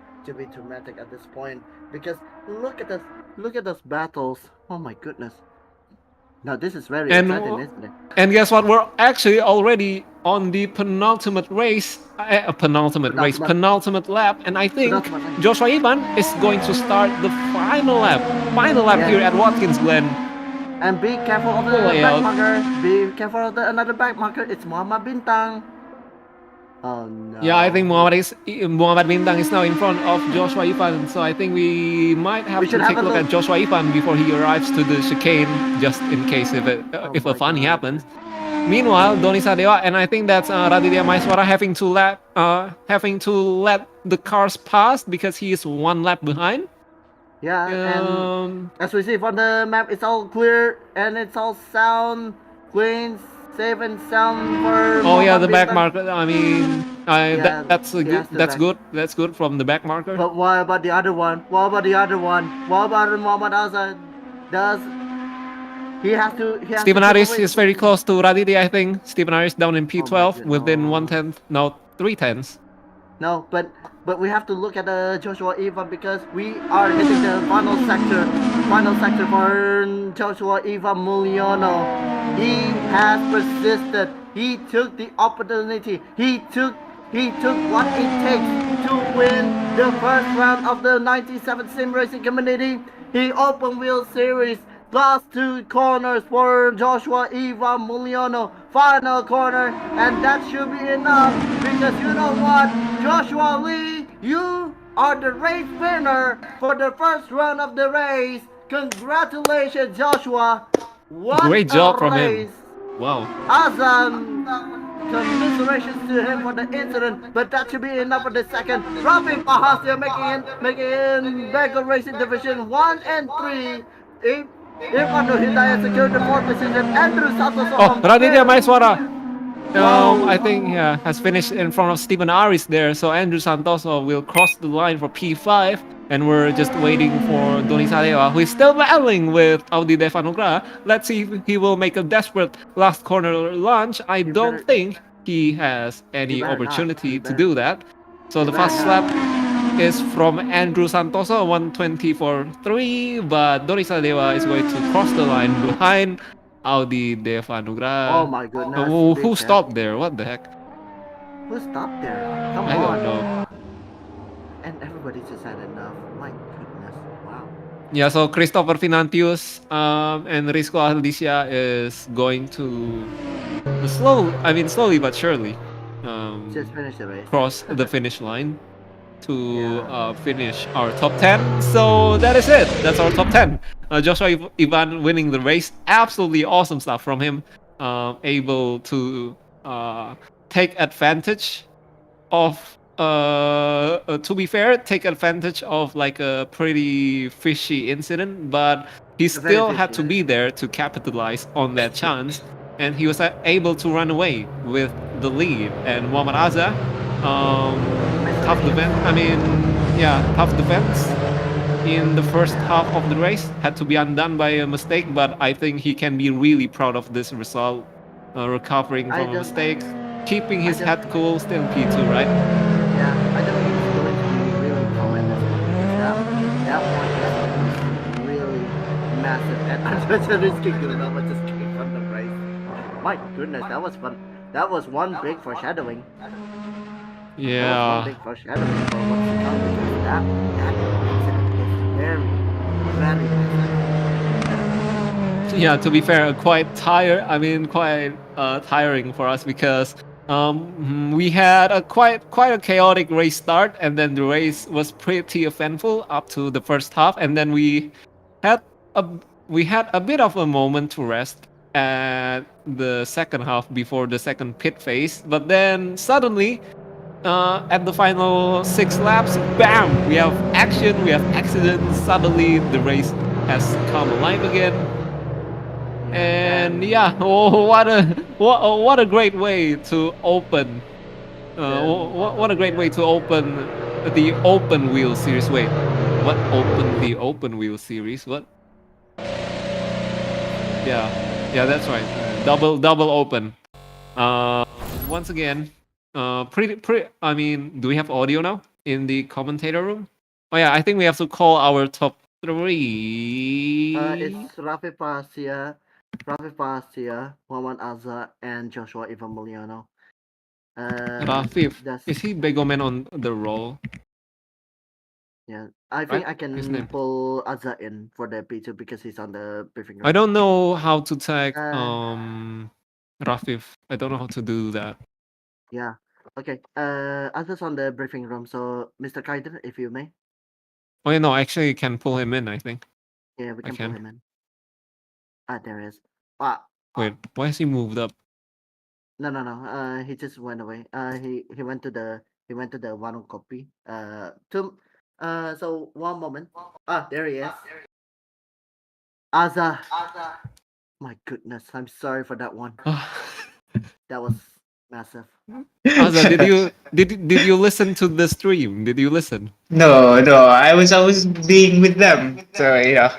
dramatic at this point because look at those battles. Oh my goodness. Now this is very exciting, isn't it? And guess what? We're actually already on the penultimate lap, and I think Joshua Ivan is going to start the final lap here at Watkins Glen. And be careful of the back marker. Be careful of another back marker. It's Muhammad Bintang. Oh no. Yeah, I think Muhammad Bintang is now in front of Joshua Ivan, so I think we might have to take a look at Joshua Ivan before he arrives to the chicane, just in case if a funny happens. Meanwhile, Doni Sadeo, and I think that's Raditya Maiswara having to let the cars pass because he is one lap behind. Yeah, and as we see from the map, it's all clear and it's all sound, clean, safe and sound for. Oh yeah, the back marker. I mean, that's good. That's good from the back marker. But what about the other one? What about Muhammad Asa? He has to. Stephen Aris is very close to Raditya, I think. Stephen Aris down in P12 within 1/10. No, 3/10. No, but we have to look at Joshua Ivan because we are hitting the final sector for Joshua Ivan Muliano. He has persisted. He took the opportunity. He took what it takes to win the first round of the 97 SimRacing community. He open wheel series. Last 2 corners for Joshua Ivan Muliano. Final corner, and that should be enough because you know what? Joshua Lee, you are the race winner for the first round of the race. Congratulations, Joshua. What great job from race. him. Wow. Awesome. Commiserations to him for the incident, but that should be enough for the second. Rafi Prahasya making Bagel Racing Division 1 and 3. Irfan Nur Hidayat secured the 4th position. Andrew Santos. Raditya Maiswara. I think has finished in front of Stephen Aris there. So Andrew Santoso will cross the line for P5, and we're just waiting for Doni Sadeo, who is still battling with Audi Devanugraha. Let's see if he will make a desperate last corner launch. I don't think he has any opportunity to do that. So the fast lap is from Andrew Santoso, 1:24.3, but Doni Sadeo is going to cross the line behind Audi Devanugraha. Oh my goodness. Who stopped there? What the heck? Who stopped there? Come on. I don't know. And everybody just had enough. My goodness. Wow. Yeah, so Christopher Finantius and Rizko Aldicia is going to slowly but surely Just finish the race. cross the finish line. to finish our top 10. So that is it. That's our top 10. Joshua Ivan winning the race. Absolutely awesome stuff from him. Able to take advantage of to be fair, take advantage of like a pretty fishy incident, but he still had to be there to capitalize on that chance, and he was able to run away with the lead. And Muhammad Azza, tough defense. I mean, yeah, tough defense in the first half of the race had to be undone by a mistake, but I think he can be really proud of this result, recovering from a mistake, keeping his head cool, still in P2, right? Yeah, I don't think he's going to be really proud at this one because that one was really massive and unfortunately good. I was just kicking from the race. My goodness, that was fun. That was one big foreshadowing. Yeah. That was one big foreshadowing for what's to come because that incident is very, very massive. Yeah, to be fair, quite tiring for us because we had a quite a chaotic race start, and then the race was pretty eventful up to the first half, and then we had a bit of a moment to rest at the second half before the second pit phase, but then suddenly at the final 6 laps, bam! We have action, we have accidents. Suddenly, the race has come alive again. And yeah, what a great way to open. What a great way to open the open wheel series. Wait, what opened the open wheel series? What? Yeah, that's right. Double open. Once again, pretty. I mean, do we have audio now in the commentator room? Oh yeah, I think we have to call our top 3. It's Rafi Pasia, Muhammad Azza, and Joshua Ivan Muliano. Rafif. Is he Begoman on the roll? Yeah, I think I can pull Azza in for the P2 because he's on the briefing room. I don't know how to tag Rafif. I don't know how to do that. Yeah. Okay. Azza's on the briefing room, so Mr. Kaiden, if you may. Oh yeah, no, actually, you can pull him in. I think. Yeah, we can pull him in. There he is. Wait, why has he moved up? No. He just went away. He went to the one copy. So one moment. There he is. Azza. My goodness, I'm sorry for that one. That was massive. Azza, did you listen to the stream? Did you listen? No, I was being with them. So yeah.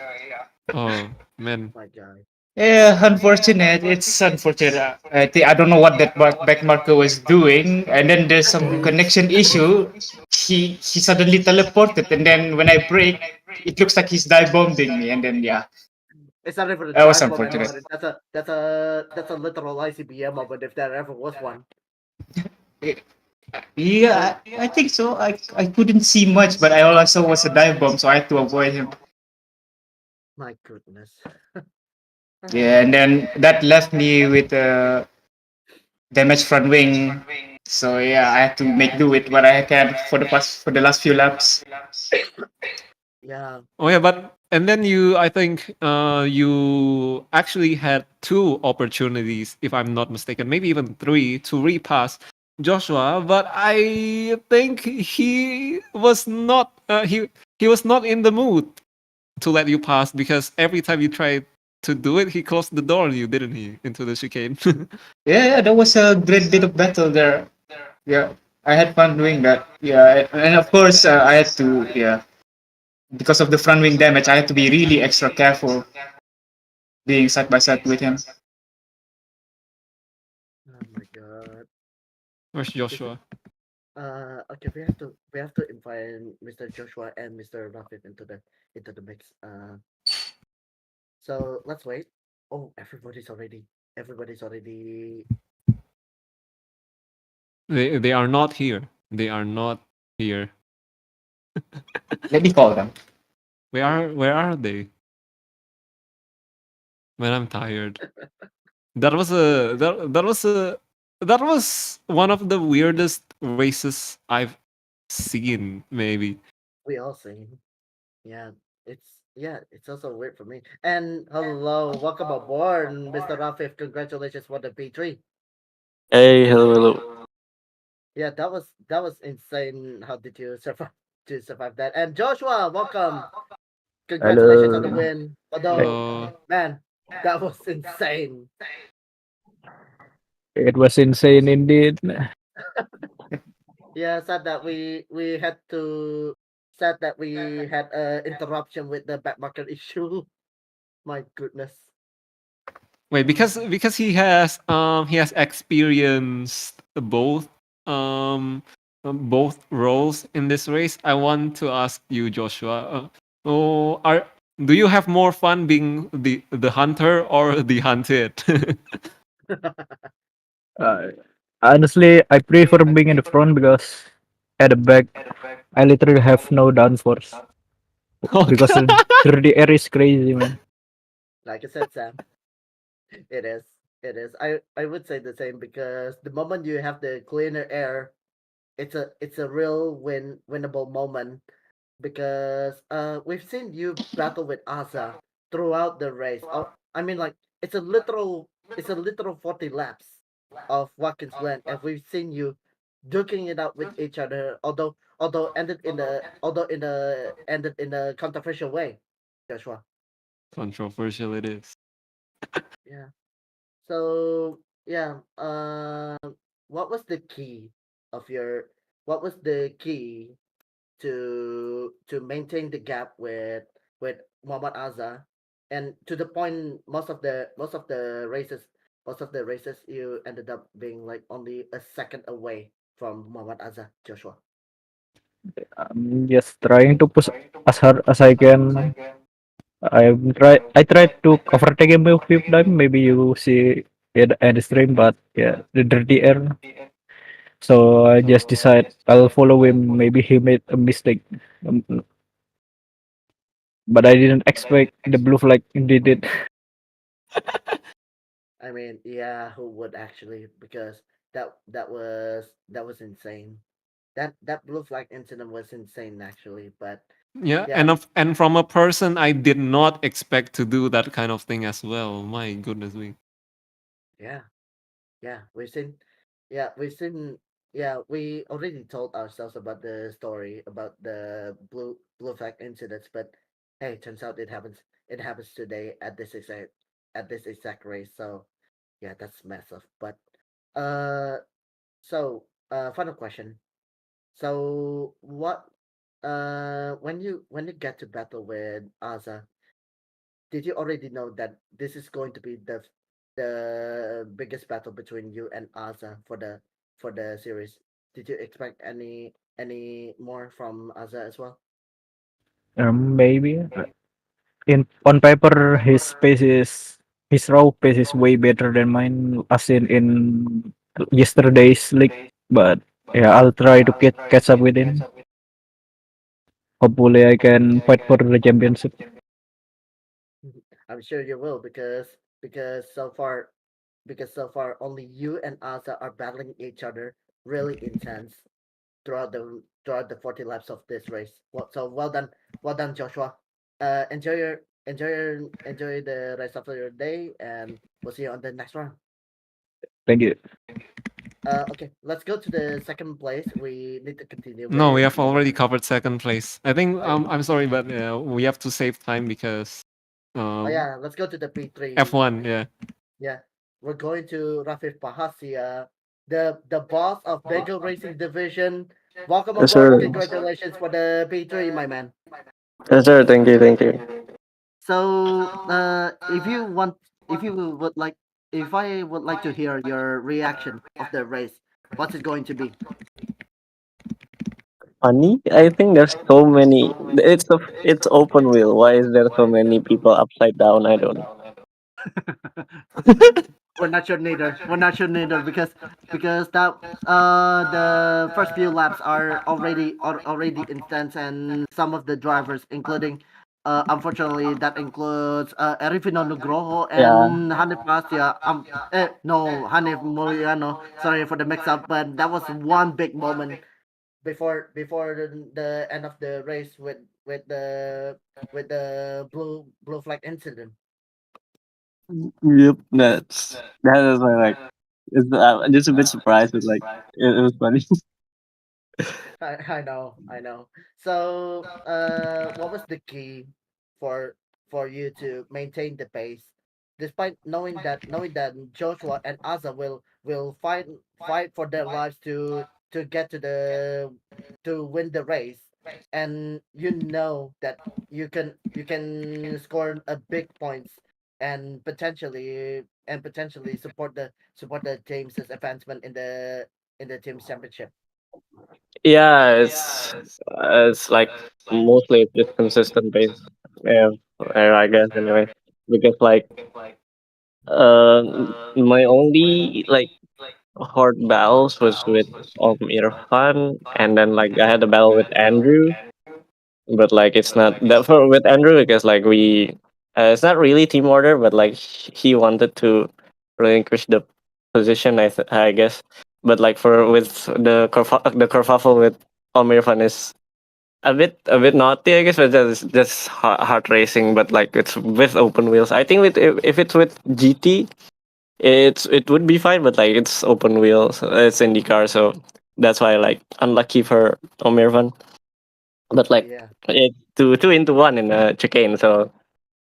Oh man. My God. Yeah, unfortunate. It's unfortunate. I don't know what that back marker was doing, and then there's some connection issue. He suddenly teleported, and then when I break, it looks like he's dive bombing me, and then yeah. It's not even a that was dive bomb unfortunate. moment. That's a literal ICBM moment if there ever was one. Yeah, I think so. I couldn't see much, but I also was a dive bomb, so I had to avoid him. My goodness. Yeah, and then that left me with a damaged front wing. So yeah, I had to make do with what I can for the last few laps. Yeah. Oh yeah, but and then I think you actually had 2 opportunities, if I'm not mistaken, maybe even 3, to repass Joshua, but I think he was not he was not in the mood to let you pass, because every time you tried to do it, he closed the door on you, didn't he, into the chicane? Yeah, that was a great bit of battle there. Yeah, I had fun doing that. Yeah, and of course I had to because of the front wing damage, I had to be really extra careful being side by side with him. Oh my God. Where's Joshua? Okay, we have to invite Mr. Joshua and Mr. Rafif into the mix. So let's wait. Oh, everybody's already. They are not here. They are not here. Let me call them. Where are they? Man, I'm tired. That was one of the weirdest races I've seen, maybe. We all seen. Yeah, it's also weird for me. And hello, welcome aboard, Mr. Rafif. Congratulations for the P3. Hey, hello, hello. Yeah, that was insane. How did you survive to survive that? And Joshua, welcome. Congratulations on the Hello. win. Although, Hello. man, that was insane. It was insane indeed. Yeah, sad that we had a interruption with the backmarker issue. My goodness. Wait, because he has experienced both roles in this race. I want to ask you, Joshua. Do you have more fun being the hunter or the hunted? Uh, Honestly, I prefer being in the front because at the back, I literally have no downforce. Because Okay. the air is crazy, man. Like I said, Sam, it is. It is. I would say the same because the moment you have the cleaner air, it's a real winnable moment because we've seen you battle with Asa throughout the race. Oh, I mean like it's a literal 40 laps of Watkins Glen, and we've seen you duking it out with each other. Although ended in a controversial way, Joshua. Controversial it is. Yeah. So yeah. What was the key of your? What was the key to maintain the gap with Muhammad Azza, and to the point most of the races you ended up being like only a second away from Muhammad Azza, Joshua. I'm just trying to push as hard as I can. I tried to overtake him a few times. Maybe you see it at the stream, but yeah, the dirty air. So I just decide I'll follow him. Maybe he made a mistake, um, but I didn't expect the blue flag did it. I mean, yeah, who would actually? Because that was insane. That blue flag incident was insane actually. But Yeah, yeah, and from a person I did not expect to do that kind of thing as well. My goodness me. yeah, yeah, we already told ourselves about the story about the blue flag incidents, but hey, turns out it happens today at this exact race. So yeah, that's massive. But uh final question. So what when you get to battle with Asa, did you already know that this is going to be the biggest battle between you and Asa for the series? Did you expect any more from Asa as well? Maybe in on paper his raw pace is way better than mine as in yesterday's league. But yeah, I'll try to catch up with him. Hopefully I can fight for the championship. I'm sure you will because so far only you and Asa are battling each other really intense throughout the 40 laps of this race. Well done, Joshua. Enjoy the rest of your day, and we'll see you on the next round. Thank you. Okay, let's go to the second place. We need to continue No, we with have the. already covered second place. I think Oh, I'm sorry, but we have to save time because yeah, let's go to the P3. F1, yeah. Yeah, we're going to Rafif Pahasia, the boss of Bagel Racing Division. Welcome Yes, aboard. sir. Congratulations for the P3, my man. Yes, sir. Thank you. Thank you. So, if I would like to hear your reaction of the race, what's it going to be? Funny? I think there's so many. It's open wheel. Why is there so many people upside down? I don't know. We're not sure neither. We're not sure neither because that the first few laps are already intense, and some of the drivers, including unfortunately that includes Erifino Nugroho Yeah. and Hanif Pastia. No, Hanif Muliano. Sorry for the mix up, but that was one big moment before the end of the race with the blue flag incident. Yep, that is my like. I'm just a bit surprised, but like it was funny. I know. So, what was the key for you to maintain the pace, despite knowing that Joshua and Asa will fight for their lives to get to win the race, and you know that you can score a big points and potentially support the team's advancement in the team's championship. Yeah, it's like mostly it's just consistent base. Yeah, I guess anyway, because like uh, my only like hard battles was with Irfan, and then like I had a battle with Andrew, but like it's not that for with Andrew because like we it's not really team order, but like he wanted to relinquish the position. I guess, but like for with the kerfuffle with Irfan is a bit naughty, I guess, but that's hard racing. But like it's with open wheels. I think with if it's with GT, it would be fine. But like it's open wheels, it's IndyCar, so that's why like unlucky for Irfan. But like Yeah. it's two into one in a chicane, so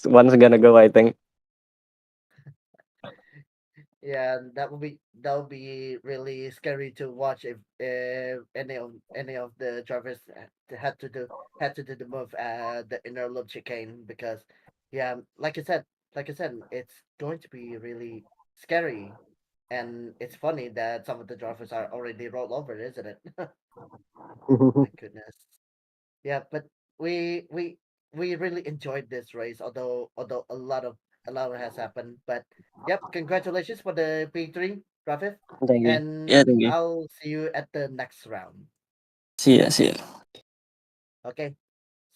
one's gonna go. I think. Yeah, that would be really scary to watch if any of the drivers had to do the move at the inner loop chicane because yeah, like I said, it's going to be really scary, and it's funny that some of the drivers are already rolled over, isn't it? My goodness. Yeah, but we we we really enjoyed this race, although a lot has happened. But yep, congratulations for the P3, Rafif, Thank you. Yeah, and thank you. I'll see you at the next round. See ya. See ya. Okay,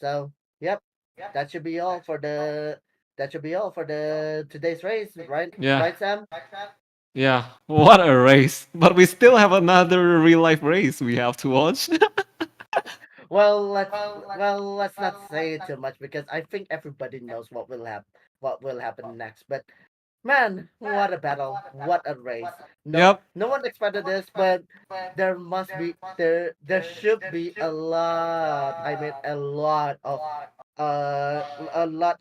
so yep, that should be all for the today's race, right? Yeah, Right, Sam? yeah. What a race! But we still have another real life race we have to watch. Well, let's not say too much because I think everybody knows what will happen next. But man, what a battle! What a race! Yep. No one expected this, but there should be a lot. I mean, a lot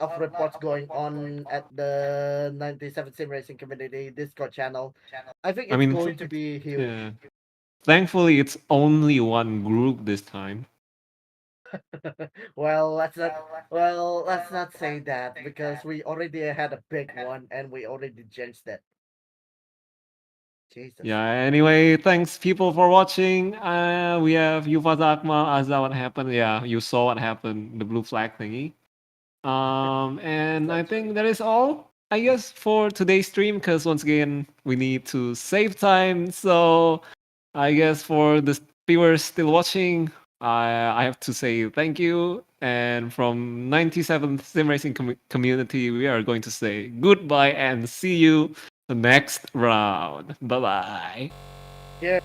of reports going on at the 97 Sim Racing Community Discord channel. I think I it's mean, going to be huge. yeah. Thankfully, it's only one group this time. Well, let's not say that because we already had a big one and we already jinxed it. Jesus. Yeah, anyway, thanks people for watching. We have Yufa Zakma, Azza, what happened? Yeah, you saw what happened, the blue flag thingy. And I think that is all, I guess, for today's stream, because once again, we need to save time. So I guess for the viewers still watching, I have to say thank you. And from 97th Sim Racing community, we are going to say goodbye and see you the next round. Bye bye. Yeah.